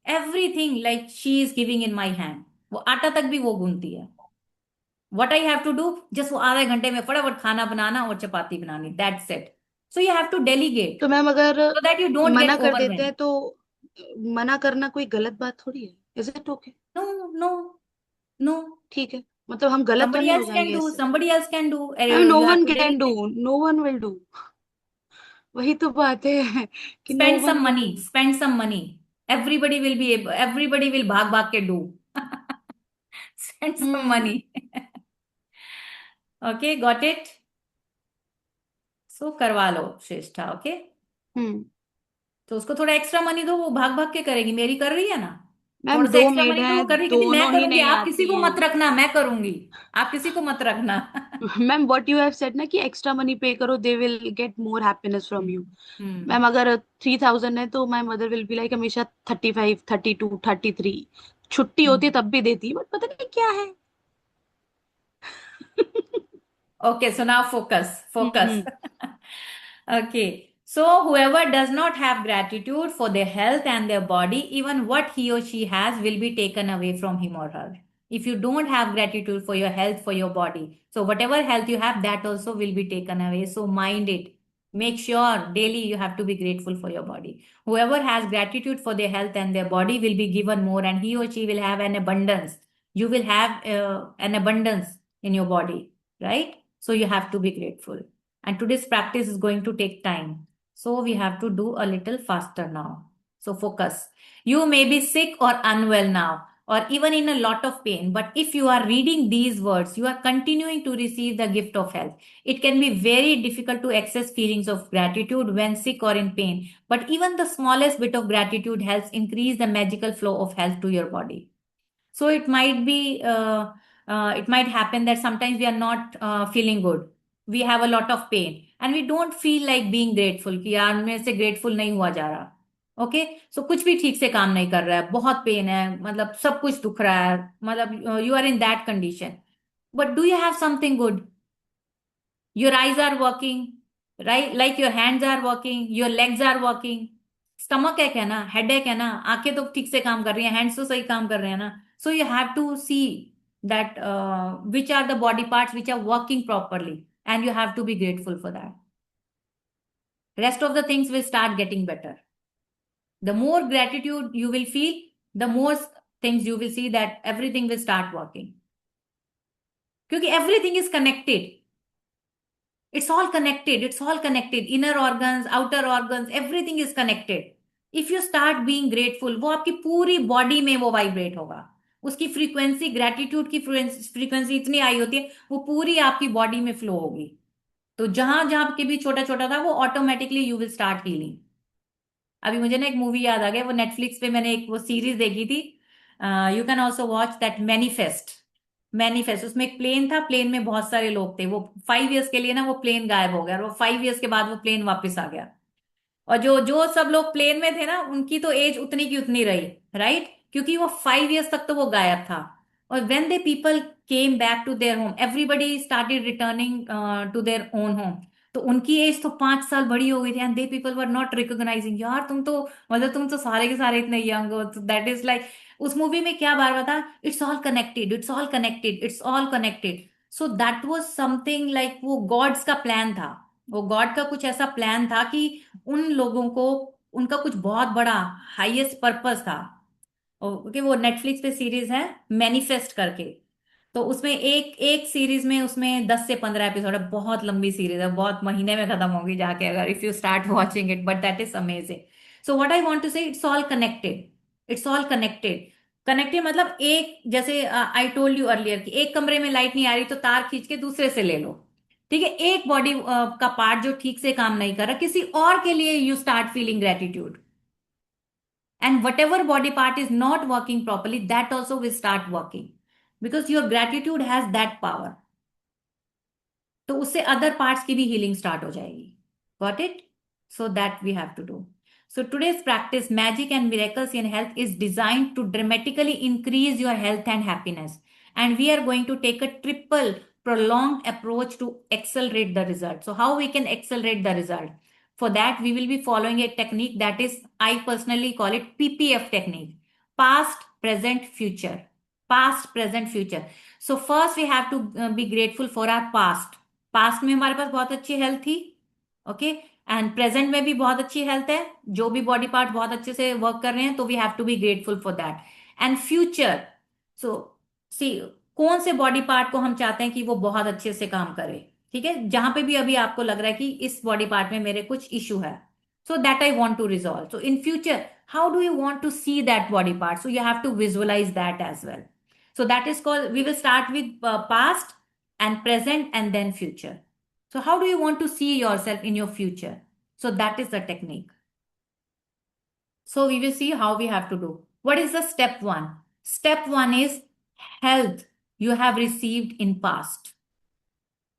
everything. Like, she is giving in my hand. वो आटा तक भी वो गूंथती है। What I have to do, just वो आधे घंटे में फटाफट खाना बनाना और चपाती बनानी, that's it. So you have to delegate तो मैम अगर सो दैट यू डोंट मना गेट कर देते ओवरवेल्म। हैं तो मना करना कोई गलत बात थोड़ी है, is it okay. No, no, no. ठीक है, मतलब हम गलत तो somebody नहीं हो else can जाएंगे do, इससे। somebody else can do, ma'am no you have one to can do, delegate। No one will do, वही तो बात है कि no spend one some will money, do. spend some money, everybody will be able, everybody will भाग भाग के do। spend some hmm. money। okay, got it? so करवा लो श्रेष्ठा, okay. हम्म। तो उसको थोड़ा एक्स्ट्रा मनी दो, वो भाग भाग के करेगी, मेरी कर रही है ना। मैम थोड़ा सा दो एक्स्ट्रा मेड मनी दो, वो हैं, कर रही, कहती मैं दोनों ही करूंगी, नहीं आप किसी आती को हैं। मत रखना, मैं करूंगी, आप किसी को मत रखना। Ma'am what you have said ना कि एक्स्ट्रा मनी पे करो, they will get more happiness from you. Hmm. Ma'am अगर 3000 है तो my mother will be like हमेशा 35, 32, 33। छुट्टी होती है तब भी देती, बट पता नहीं क्या है। Okay, so now focus, focus. Hmm. Okay, so whoever does not have gratitude for their health and their body, even what he or she has will be taken away from him or her. If you don't have gratitude for your health, for your body, so whatever health you have, that also will be taken away. So mind it. Make sure daily you have to be grateful for your body. Whoever has gratitude for their health and their body will be given more, and he or she will have an abundance. You will have an abundance in your body, right? So you have to be grateful. And today's practice is going to take time. So we have to do a little faster now. So focus. You may be sick or unwell now, or even in a lot of pain. But if you are reading these words, you are continuing to receive the gift of health. It can be very difficult to access feelings of gratitude when sick or in pain. But even the smallest bit of gratitude helps increase the magical flow of health to your body. So it might happen that sometimes we are not feeling good, we have a lot of pain, and we don't feel like being grateful कि यार मेरे से grateful नहीं हुआ जा रहा। Okay, सो कुछ भी ठीक से काम नहीं कर रहा है, बहुत पेन है, मतलब सब कुछ दुख रहा है, मतलब you are in that condition. But do you have something good? Your eyes are working, right? Like your hands are working, your legs are working, stomach एक है ना, हेडेक है ना, आंखें तो ठीक से काम कर रही हैं, हैंड्स तो सही काम कर रहे हैं ना। So you have to see that which are the body parts which are working properly, and you have to be grateful for that. Rest of the things will start getting better. The more gratitude you will feel, the more things you will see that everything will start working. क्योंकि everything is connected. It's all connected. It's all connected. Inner organs, outer organs, everything is connected. If you start being grateful, वो आपकी पूरी body में वो vibrate होगा। उसकी frequency, gratitude की frequency इतनी हाई होती है, वो पूरी आपकी बॉडी में फ्लो होगी। तो जहां जहां के भी छोटा छोटा था, वो automatically you will start healing. अभी मुझे ना एक मूवी याद आ गया, वो नेटफ्लिक्स पे मैंने एक वो सीरीज देखी थी, you can also watch that, manifest. Manifest, उसमें एक प्लेन था, प्लेन में बहुत सारे लोग थे, वो 5 इयर्स के लिए ना वो प्लेन गायब हो गया, और वो 5 इयर्स के बाद वो प्लेन वापस आ गया। और जो जो सब लोग प्लेन में थे ना, उनकी तो एज उतनी की उतनी रही, राइट, क्योंकि वो 5 इयर्स तक तो वो गायब था। और when they people came back to their home, everybody started returning to their own home, तो उनकी एज तो 5 साल बड़ी हो गई थी, and they people were not recognising, यार तुम तो, मतलब तुम तो सारे के सारे इतने यंग हो। तो दैट इज लाइक, उस मूवी में क्या बार बता, it's all connected, it's all connected, it's all connected. So that was something like, वो गॉड्स का प्लान था, वो गॉड का कुछ ऐसा प्लान था कि उन लोगों को, उनका कुछ बहुत बड़ा हाईएस्ट पर्पस था। ओके, वो नेटफ्लिक्स पे सीरीज है मैनिफेस्ट करके। तो उसमें एक एक सीरीज में, उसमें 10 से 15 एपिसोड है, बहुत लंबी सीरीज है, बहुत महीने में खत्म होगी जाके अगर if you start watching it, but that is amazing. So what I want to say, it's all connected, it's all connected. Connected मतलब, एक जैसे आई टोल्ड यू अर्लियर कि एक कमरे में लाइट नहीं आ रही तो तार खींच के दूसरे से ले लो, ठीक है। एक बॉडी का पार्ट जो ठीक से काम नहीं कर रहा, किसी और के लिए you start feeling gratitude, and whatever body part is not working properly, that also will start working, because your gratitude has that power. तो उससे अदर पार्ट्स की भी हीलिंग स्टार्ट हो जाएगी। Got it? So that we have to do. So today's practice, Magic and Miracles in Health, is designed to dramatically increase your health and happiness. And we are going to take a triple prolonged approach to accelerate the result. So how we can accelerate the result? For that, we will be following a technique that is, I personally call it PPF technique. Past, present, future. Past, present, future. So first we have to be grateful for our past. Past में हमारे पास बहुत अच्छी health थी, okay, and present में भी बहुत अच्छी health है, जो भी बॉडी पार्ट बहुत अच्छे से वर्क कर रहे हैं, तो we have to be grateful for that. And future, so see, कौन से बॉडी पार्ट को हम चाहते हैं कि वो बहुत अच्छे से काम करे, ठीक है, जहां पे भी अभी आपको लग रहा है कि इस बॉडी पार्ट में मेरे कुछ इशू है, so that I want to resolve. So in future, how do you want to see that body part? So you have to visualise that as well. So that is called, we will start with past and present and then future. So how do you want to see yourself in your future? So that is the technique. So we will see how we have to do. What is the step one? Step one is health you have received in past.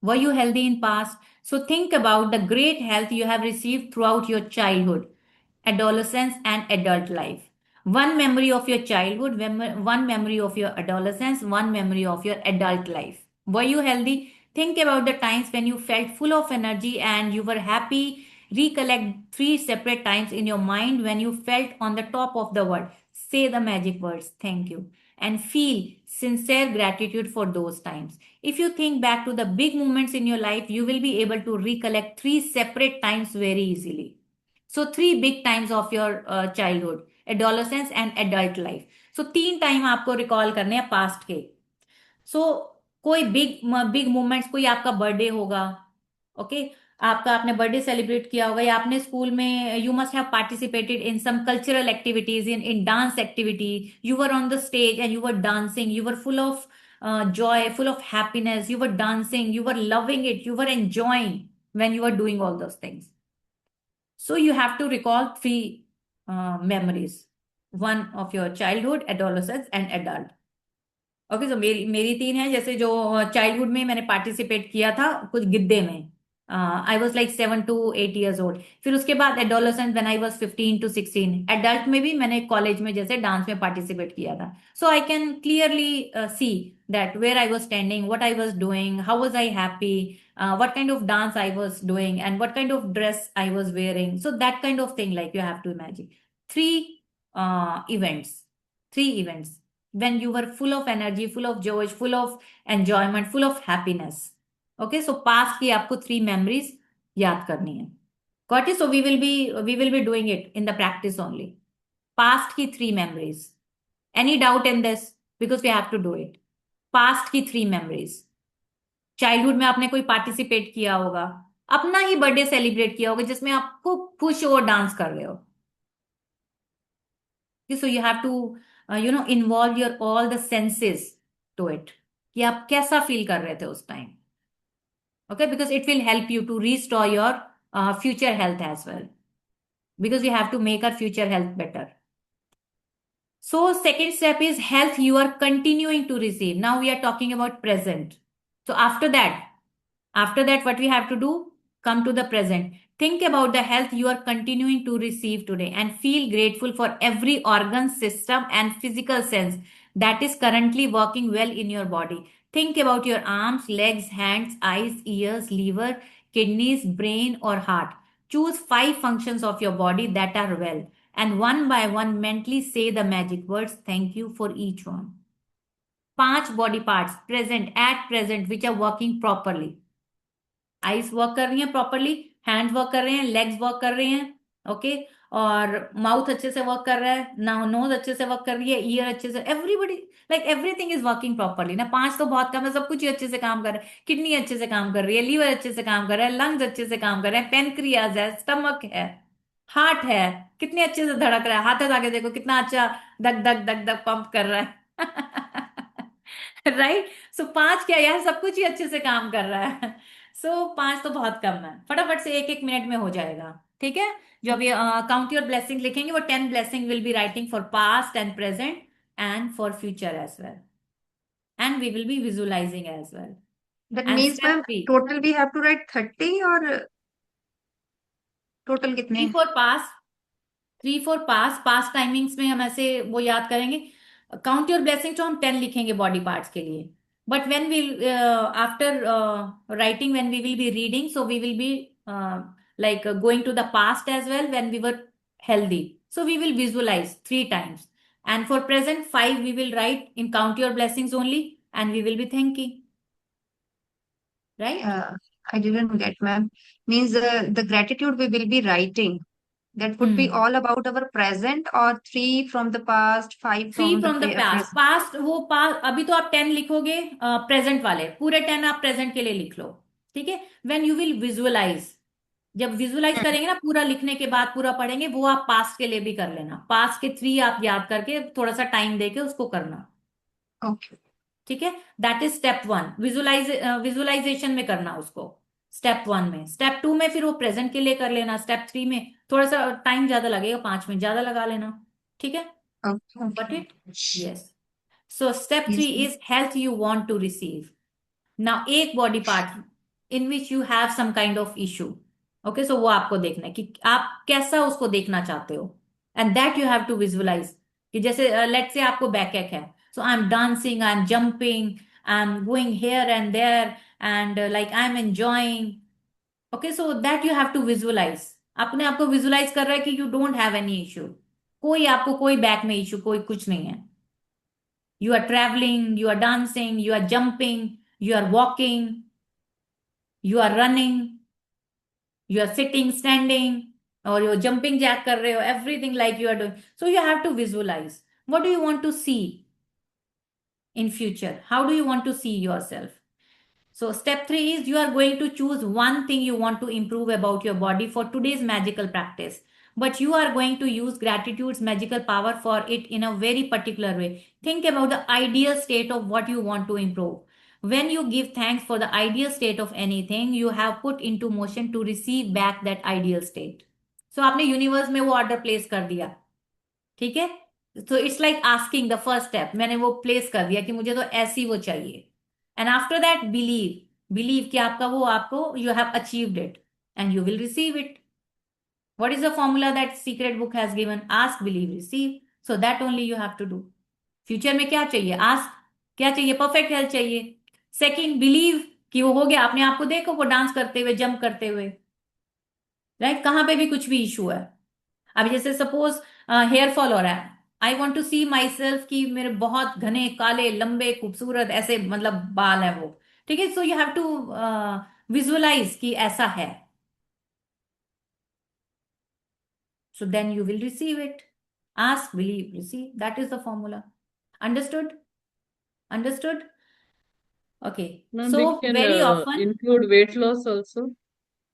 Were you healthy in past? So think about the great health you have received throughout your childhood, adolescence, and adult life. One memory of your childhood, one memory of your adolescence, one memory of your adult life. Were you healthy? Think about the times when you felt full of energy and you were happy. Recollect 3 separate times in your mind when you felt on the top of the world. Say the magic words, thank you, and feel sincere gratitude for those times. If you think back to the big moments in your life, you will be able to recollect 3 separate times very easily. So 3 big times of your childhood, adolescence and adult life. So 3 time आपको recall करने हैं past के। सो कोई big moments, कोई आपका birthday होगा, okay, आपका आपने बर्थडे सेलिब्रेट किया होगा, या आपने स्कूल में, you must have participated in some cultural activities, in dance activity, you were on the stage and you were dancing, you were full of joy, full of happiness, you were dancing, you were loving it, you were enjoying when you were doing all those things. So you have to recall 3 memories, one of your childhood, adolescence and adult. Okay, so मेरी मेरी 3 है, जैसे जो childhood में मैंने participate किया था कुछ गिद्दे में, I was like 7 to 8 years old। फिर उसके बाद adolescence when I was 15 to 16। Adult में भी मैंने कॉलेज में जैसे डांस में पार्टिसिपेट किया था। So I can clearly see that where I was standing, what I was doing, how was I happy, what kind of dance I was doing, and what kind of dress I was wearing. So that kind of thing, like you have to imagine 3 events, 3 events when you were full of energy, full of joy, full of enjoyment, full of happiness. Okay, so past की आपको 3 memories याद करनी है। Got it? So we will be doing it in the practice only. Past की 3 memories. Any doubt in this? Because we have to do it. Past की 3 memories. Childhood में आपने कोई पार्टिसिपेट किया होगा, अपना ही बर्थडे सेलिब्रेट किया होगा जिसमें आप खूब खुश हो, डांस कर रहे हो। So you have to involve your all the senses to it, कि आप कैसा फील कर रहे थे उस time. Okay, because it will help you to restore your future health as well, because we have to make our future health better. So second step is health you are continuing to receive. Now we are talking about present. So after that what we have to do? Come to the present. Think about the health you are continuing to receive today and feel grateful for every organ, system and physical sense that is currently working well in your body. Think about your arms, legs, hands, eyes, ears, liver, kidneys, brain or heart. Choose 5 functions of your body that are well and one by one mentally say the magic words thank you for each one. 5 body parts at present which are working properly. Eyes work कर रही हैं properly, hand work कर रहे हैं, legs work कर रहे हैं, okay, और माउथ अच्छे से वर्क कर रहा है ना, नोज अच्छे से वर्क कर रही है, ईयर अच्छे से, everybody like everything is working properly ना. 5 तो बहुत कम है, सब कुछ ही अच्छे से काम कर रहा है. किडनी अच्छे से काम कर रही है, लीवर अच्छे से काम कर रहा है, लंग्स अच्छे से काम कर रहे हैं, पेनक्रियाज है, स्टमक है, हार्ट है, कितने अच्छे से धड़क रहा है, हाथ आगे देखो कितना अच्छा धक धक धक धक पंप कर रहा है. राइट. सो 5 क्या यार, सब कुछ ही अच्छे से काम कर रहा है. सो 5 तो बहुत कम है, फटाफट से 1-1 मिनट में हो जाएगा. ठीक है. जो अभी काउंट योर ब्लेसिंग लिखेंगे वो 10 blessing will be writing for past and present and for future as well, and we will be visualising as well. That and means, step ma'am, 3, total we have to write 30 और total 3 कितने? For past, 3 for past timings में हम ऐसे वो याद करेंगे. Count your blessing तो हम 10 लिखेंगे बॉडी पार्ट्स के लिए, but when we after writing when we will be reading, so we will be like going to the past as well when we were healthy, so we will visualize 3 times, and for present 5 we will write in count your blessings only, and we will be thanking, right? I didn't get, ma'am. Means the gratitude we will be writing. That would be all about our present, or 3 from the past, 5 3 from the from the present. Past वो अभी तो आप 10 लिखोगे present वाले, पूरे 10 आप present के लिए लिख लो. ठीक है. व्हेन यू विल विजुअलाइज, जब विजुअलाइज करेंगे ना पूरा लिखने के बाद पूरा पढ़ेंगे, वो आप पास्ट के लिए भी कर लेना. पास्ट के 3 आप याद करके थोड़ा सा टाइम देके उसको करना. Okay. ठीक है. That is step 1. विजुअलाइजेशन में करना उसको, स्टेप 1 में. स्टेप 2 में फिर वो प्रेजेंट के लिए कर लेना. स्टेप 3 में थोड़ा सा टाइम ज्यादा लगेगा, 5 मिनट ज्यादा लगा लेना. ठीक है. Okay. Got it? Yes. So step 3 Yes, ma'am. is health you want to receive. Now एक body part in which you have some kind of issue. Okay, so वो आपको देखना है कि आप कैसा उसको देखना चाहते हो. And that you have to visualize. कि जैसे let's say आपको बैकएक है. So I'm dancing, I'm jumping, I'm going here and there, and like I'm enjoying. Okay, so that you have to visualize. अपने आप को visualize कर रहा है कि you don't have any issue. कोई आपको कोई बैक में इशू कोई कुछ नहीं है. You are traveling, you are dancing, you are jumping, you are walking, you are running, you are sitting, standing, or you're jumping jack कर रहे हो, everything like you are doing. So you have to visualize. What do you want to see in future? How do you want to see yourself? So step 3 is you are going to choose one thing you want to improve about your body for today's magical practice. But you are going to use gratitude's magical power for it in a very particular way. Think about the ideal state of what you want to improve. When you give thanks for the ideal state of anything, you have put into motion to receive back that ideal state. So आपने universe में वो order place कर दिया. ठीक है. So it's like asking the first step. मैंने वो place कर दिया कि मुझे तो ऐसी वो चाहिए. And after that, believe कि आपका वो आपको you have achieved it and you will receive it. What is the formula that secret book has given? Ask, believe, receive. So that only you have to do. Future में क्या चाहिए? Ask क्या चाहिए? Perfect health चाहिए. Second, believe कि वो हो गया. आपने आपको देखो वो डांस करते हुए, जंप करते हुए, राइट. कहाँ पे भी कुछ भी इशू है. अभी जैसे सपोज हेयर फॉल हो रहा है. I want to see myself कि मेरे बहुत घने काले लंबे खूबसूरत ऐसे मतलब बाल है वो. ठीक है. So you have to visualise कि ऐसा है. So then you will receive it. Ask, believe, receive. That is the formula. Understood? Understood? Okay. Ma'am, so we can very often, include weight loss also.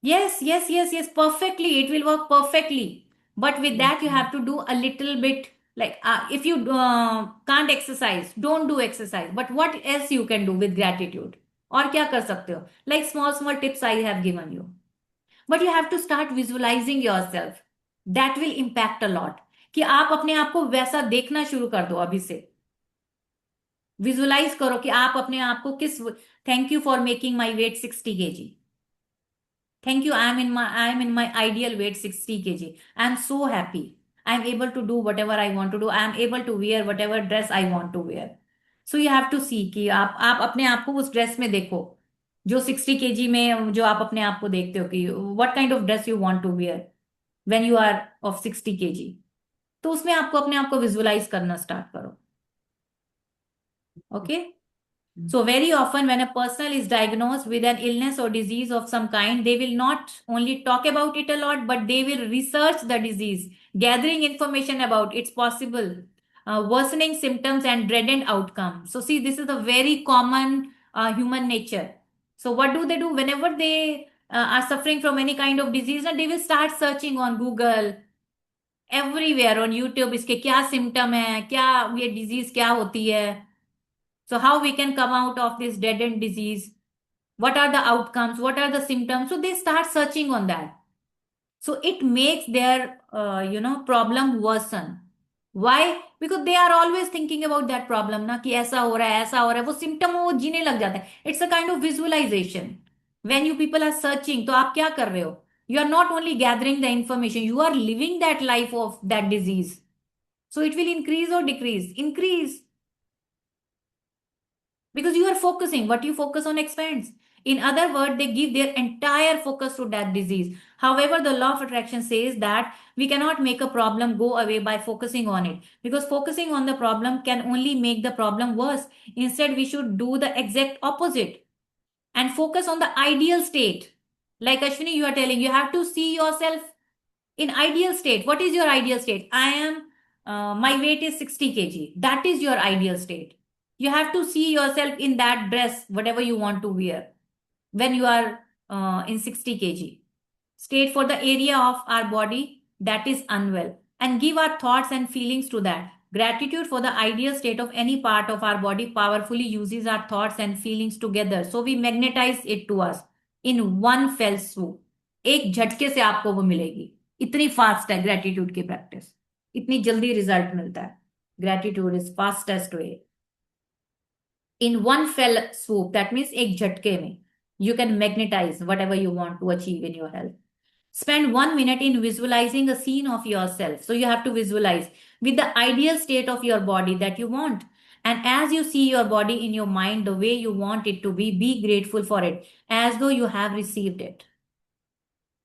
yes, perfectly. It will work perfectly. But with that, you Okay. have to do a little bit Like if you can't exercise, don't do exercise. But what else you can do with gratitude? और क्या कर सकते हो? Like small tips I have given you. But you have to start visualizing yourself. That will impact a lot. कि आप अपने आप को वैसा देखना शुरू कर दो अभी से. विजुलाइज करो कि आप अपने आप को किस. Thank you for making my weight 60 kg. Thank you. I am in my ideal weight 60 kg. I am so happy. I am able to do whatever I want to do. I am able to wear whatever dress I want to wear. So you have to see कि आप अपने आप को उस dress में देखो जो 60 kg में जो आप अपने आप को देखते हो कि what kind of dress you want to wear when you are of 60 kg. तो उसमें आपको अपने आप को विजुअलाइज करना स्टार्ट करो. Okay. So very often when a person is diagnosed with an illness or disease of some kind, they will not only talk about it a lot, but they will research the disease, gathering information about its possible worsening symptoms and dreaded outcome. So see, this is a very common human nature. So what do they do whenever they are suffering from any kind of disease? And they will start searching on Google, everywhere on YouTube. इसके क्या symptom है, क्या ये disease क्या होती है. So how we can come out of this dead end disease? What are the outcomes? What are the symptoms? So they start searching on that. So it makes their problem worsen. Why? Because they are always thinking about that problem ना कि ऐसा हो रहा है वो symptom वो जीने लग जाता है. It's a kind of visualization. When you people are searching, तो आप क्या कर रहे हो? You are not only gathering the information, you are living that life of that disease. So it will increase or decrease? Increase. Because you are focusing, what you focus on expands. In other words, they give their entire focus to that disease. However, the law of attraction says that we cannot make a problem go away by focusing on it, because focusing on the problem can only make the problem worse. Instead, we should do the exact opposite and focus on the ideal state. Like Ashwini, you are telling, you have to see yourself in ideal state. What is your ideal state? My weight is 60 kg. That is your ideal state. You have to see yourself in that dress, whatever you want to wear, when you are in 60 kg. State for the area of our body that is unwell, and give our thoughts and feelings to that. Gratitude for the ideal state of any part of our body powerfully uses our thoughts and feelings together. So we magnetize it to us in one fell swoop. एक झटके से आपको वो मिलेगी. इतनी fast है gratitude की practice. इतनी जल्दी रिजल्ट मिलता है. Gratitude is fastest way. In one fell swoop, that means एक झटके में, you can magnetize whatever you want to achieve in your health. Spend 1 minute in visualizing a scene of yourself. So you have to visualize with the ideal state of your body that you want. And as you see your body in your mind the way you want it to be grateful for it as though you have received it.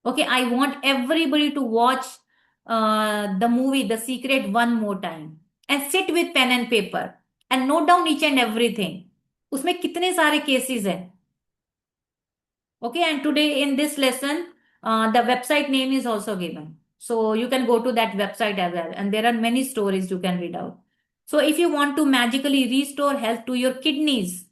Okay, I want everybody to watch the movie The Secret one more time and sit with pen and paper and note down each and everything. उसमें कितने सारे cases हैं. Okay, and today in this lesson, the website name is also given. So you can go to that website as well. And there are many stories you can read out. So if you want to magically restore health to your kidneys,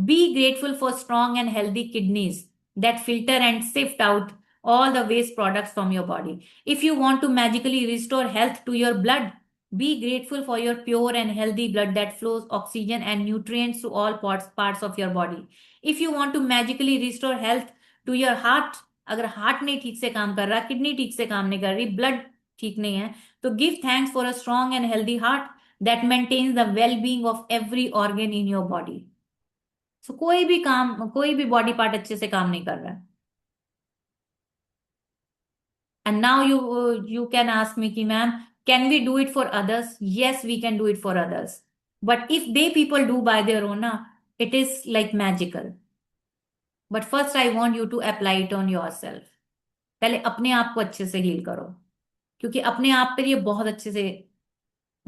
be grateful for strong and healthy kidneys that filter and sift out all the waste products from your body. If you want to magically restore health to your blood, be grateful for your pure and healthy blood that flows oxygen and nutrients to all parts of your body. If you want to magically restore health to your heart, अगर heart नहीं ठीक से काम कर रहा, kidney ठीक से काम नहीं कर रही, ब्लड ठीक नहीं है, तो give thanks for a strong and healthy heart that maintains the well being of every organ in your body. So कोई भी बॉडी पार्ट अच्छे से काम नहीं कर रहा है. And now you can ask me कि ma'am, can we do it for others? Yes, we can do it for others. But if they people do by their own, it is like magical. But first I want you to apply it on yourself. पहले अपने आप को अच्छे से heal करो, क्योंकि अपने आप पर ये बहुत अच्छे से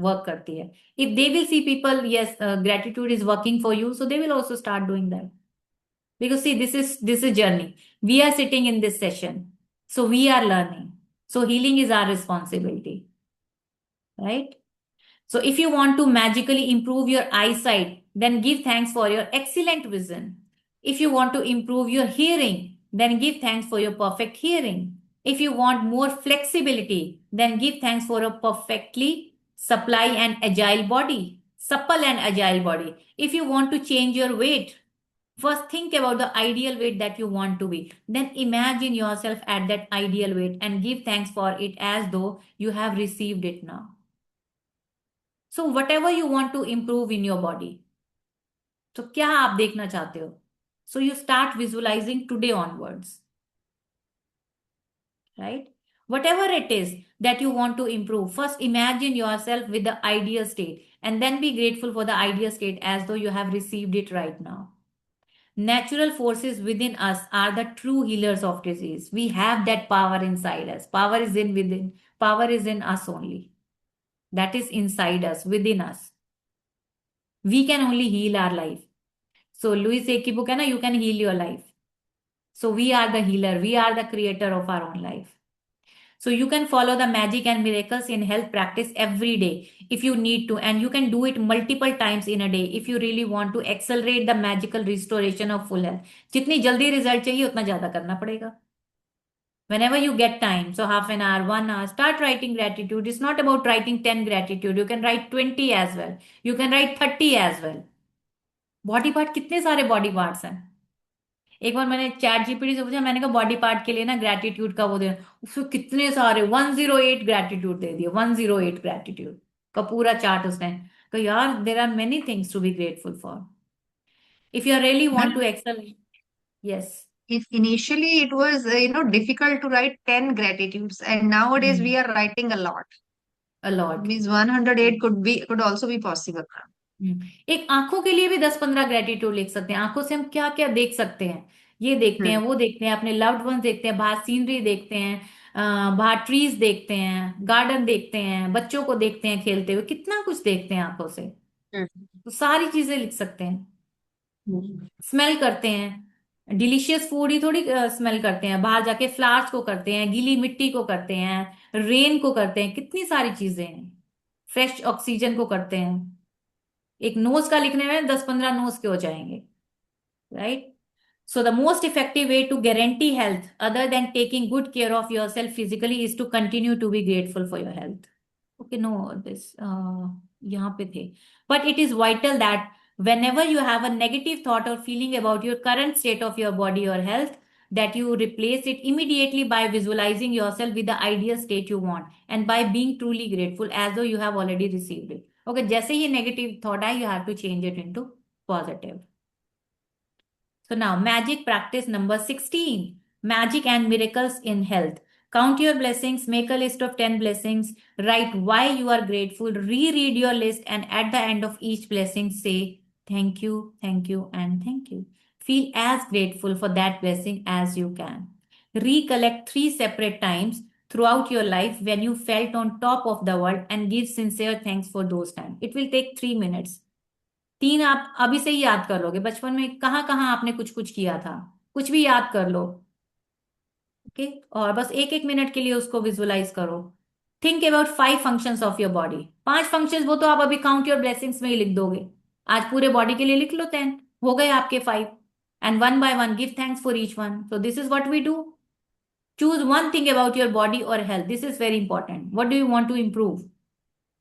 वर्क करती है. If they will see people, yes, gratitude is working for you, so they will also start doing that. Because see, this is journey. We are sitting in this session. So we are learning. So healing is our responsibility, right? So if you want to magically improve your eyesight, then give thanks for your excellent vision. If you want to improve your hearing, then give thanks for your perfect hearing. If you want more flexibility, then give thanks for a perfectly supply an agile body, supple and agile body. If you want to change your weight, first think about the ideal weight that you want to be. Then imagine yourself at that ideal weight and give thanks for it as though you have received it now. So whatever you want to improve in your body, तो क्या आप देखना चाहते हो? So you start visualizing today onwards, right? Whatever it is that you want to improve, first imagine yourself with the ideal state and then be grateful for the ideal state as though you have received it right now. Natural forces within us are the true healers of disease. We have that power inside us. Power is in within. Power is in us only. That is inside us, within us. We can only heal our life. So Louis Hay की book है ना, you can heal your life. So we are the healer. We are the creator of our own life. So you can follow the magic and miracles in health practice every day if you need to, and you can do it multiple times in a day if you really want to accelerate the magical restoration of full health. जितनी जल्दी result चाहिए उतना ज्यादा करना पड़ेगा. Whenever you get time, so half an hour, 1 hour, start writing gratitude. It's not about writing 10 gratitude. You can write 20 as well. You can write 30 as well. Body part, कितने सारे body parts हैं. एक बार मैंने chat GPT से पूछा, मैंने कहा body part के लिए ना ग्रेटिट्यूड का वो दे, उसको कितने सारे 108 ग्रेटिट्यूड दे दिए. 108 ग्रेटिट्यूड का पूरा चार्ट उसने. तो यार there are many things to be grateful for if you really want to excel. Yes. If initially it was, difficult to write 10 gratitudes, and nowadays we are writing a lot. A lot. Means 108 could also be possible. एक आंखों के लिए भी 10-15 gratitude लिख सकते हैं. आंखों से हम क्या क्या देख सकते हैं, ये देखते हैं, वो देखते हैं, अपने लव्ड वंस देखते हैं, बाहर सीनरी देखते हैं, बाहर ट्रीज देखते हैं, गार्डन देखते हैं, बच्चों को देखते हैं खेलते हुए, कितना कुछ देखते हैं आंखों से. तो सारी चीजें लिख सकते हैं. स्मेल करते हैं, डिलीशियस फूड ही थोड़ी स्मेल करते हैं, बाहर जाके फ्लावर्स को करते हैं, गीली मिट्टी को करते हैं, रेन को करते हैं, कितनी सारी चीजें हैं, फ्रेश ऑक्सीजन को करते हैं. एक नोज का लिखने में 10-15 नोज के हो जाएंगे, right? So the most effective way to guarantee health other than taking good care of yourself physically is to continue to be grateful for your health. Okay, no, this यहाँ पे थे. But it is vital that whenever you have a negative thought or feeling about your current state of your body or health, that you replace it immediately by visualizing yourself with the ideal state you want and by being truly grateful as though you have already received it. Okay, जैसे ही negative thought आए, you have to change it into positive. So now magic practice number 16, magic and miracles in health. Count your blessings, make a list of 10 blessings, write why you are grateful, reread your list, and at the end of each blessing say thank you, and thank you. Feel as grateful for that blessing as you can. Recollect 3 separate times throughout your life when you felt on top of the world and give sincere thanks for those times. It will take 3 minutes. 3 आप अभी से ही याद कर लोगे. बचपन में कहाँ कहाँ आपने कुछ कुछ किया था, कुछ भी याद कर लो. ओके, और बस 1-1 मिनट के लिए उसको विजुअलाइज करो. Think about 5 functions of your body. 5 functions वो तो आप अभी काउंट योर ब्लेसिंग्स में ही लिख दोगे. आज पूरे बॉडी के लिए लिख लो 10, हो गए आपके 5. And one by one give thanks for each one. So this is what we do. Choose one thing about your body or health. This is very important. What do you want to improve?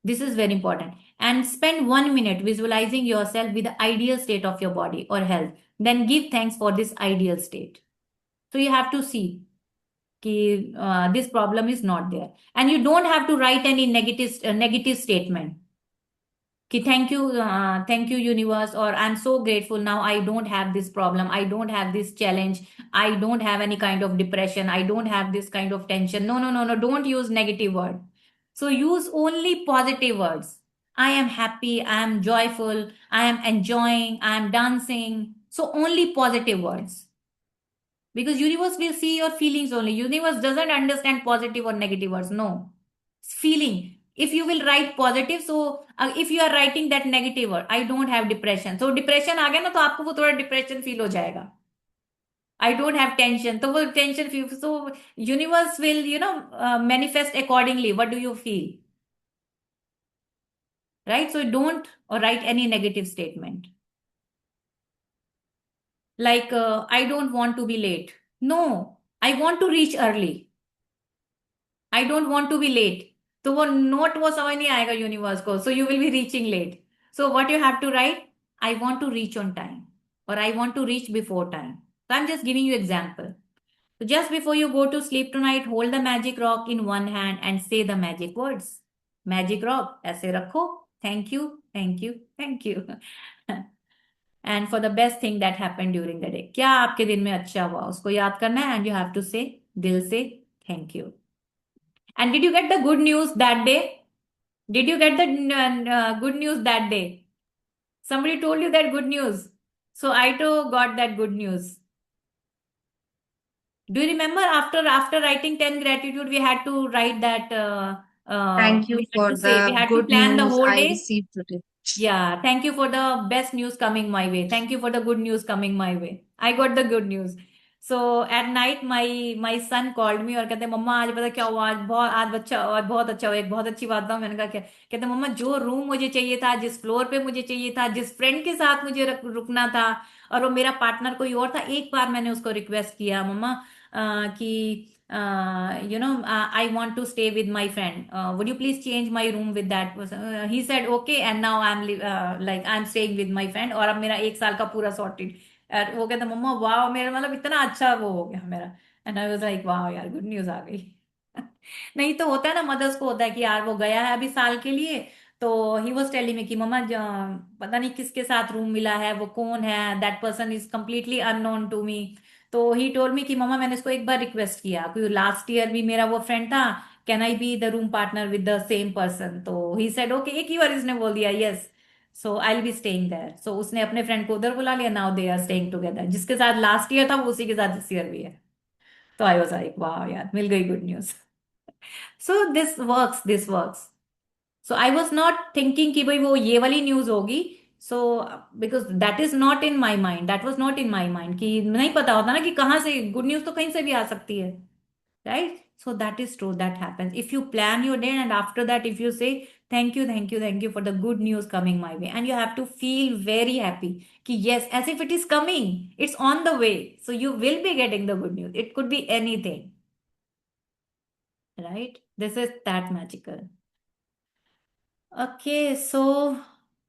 This is very important. And spend 1 minute visualizing yourself with the ideal state of your body or health. Then give thanks for this ideal state. So you have to see that this problem is not there. And you don't have to write any negative statement. Thank you universe, or I'm so grateful now I don't have this problem, I don't have this challenge, I don't have any kind of depression, I don't have this kind of tension. No, don't use negative word. So use only positive words. I am happy, I am joyful, I am enjoying, I am dancing. So only positive words, because universe will see your feelings only. Universe doesn't understand positive or negative words. No, it's feeling. If you will write positive, so if you are writing that negative word, I don't have depression, so depression आ गया ना, तो आपको वो थोड़ा depression feel हो जाएगा. I don't have tension, तो वो tension feel. So universe will manifest accordingly. What do you feel, right? So don't write any negative statement like I don't want to be late. No, I want to reach early. I don't want to be late. तो वो note वो समझ नहीं आएगा universe को, so you will be reaching late. So what you have to right, I want to reach on time और I want to reach before time. So I'm just giving you example. So just before you go to sleep tonight, hold the magic rock in one hand and say the magic words. Magic rock, ऐसे रखो. Thank you, thank you, thank you. And for the best thing that happened during the day. क्या आपके दिन में अच्छा हुआ उसको याद करना है, and you have to say दिल से thank you. And did you get the good news that day? Did you get the good news that day? Somebody told you that good news. So I too got that good news. Do you remember after writing 10 gratitude, we had to write that Thank you we had for to say, we the had to good plan the news whole I day. received today. Yeah, thank you for the best news coming my way. Thank you for the good news coming my way. I got the good news. So at night my son called me और कहते मम्मा आज पता क्या हुआ, आज बहुत अच्छा हुआ, एक बहुत अच्छी बात था. मैंने कहा क्या? कहते मम्मा जो रूम मुझे चाहिए था, जिस फ्लोर पे मुझे चाहिए था, जिस फ्रेंड के साथ मुझे रुकना था, और वो मेरा पार्टनर कोई और था, एक बार मैंने उसको रिक्वेस्ट किया मम्मा कि I want to stay with my friend. Would you please change my room with that person? He said okay, and now I'm staying with my friend. और अब मेरा 1 साल का पूरा sorted. वो कहता मम्मा वाह, मेरा मतलब इतना अच्छा वो हो गया मेरा. एंड आई वाज लाइक वाह यार, गुड न्यूज आ गई. नहीं तो होता है ना, मदर्स को होता है कि यार वो गया है अभी साल के लिए, तो ही वॉज टेलिंग मी कि मम्मा पता नहीं किसके साथ रूम मिला है, वो कौन है, that person is completely unknown to me. तो ही टोल्ड मी कि मम्मा मैंने इसको एक बार रिक्वेस्ट किया, क्योंकि लास्ट ईयर भी मेरा वो फ्रेंड था, can I be the room partner with the same person. तो ही सेड ओके, एक ही बार इसने बोल दिया yes, so I will be staying there. सो उसने अपने फ्रेंड को उधर बुला लिया, now they are staying together. जिसके साथ लास्ट ईयर था वो उसी के साथ दिस ईयर भी है. तो आई वाज लाइक वाह यार, मिल गई good news. So this works. So I was not thinking कि भाई वो ये वाली न्यूज होगी. So because that is not in my mind, that was not in my mind, कि नहीं पता होता ना कि कहाँ से गुड न्यूज तो कहीं से भी आ सकती है, right. So that is true, that happens if you plan your day and after that if you say thank you thank you thank you for the good news coming my way, and you have to feel very happy कि yes, as if it is coming, it's on the way, so you will be getting the good news. It could be anything, right? This is that magical. Okay, so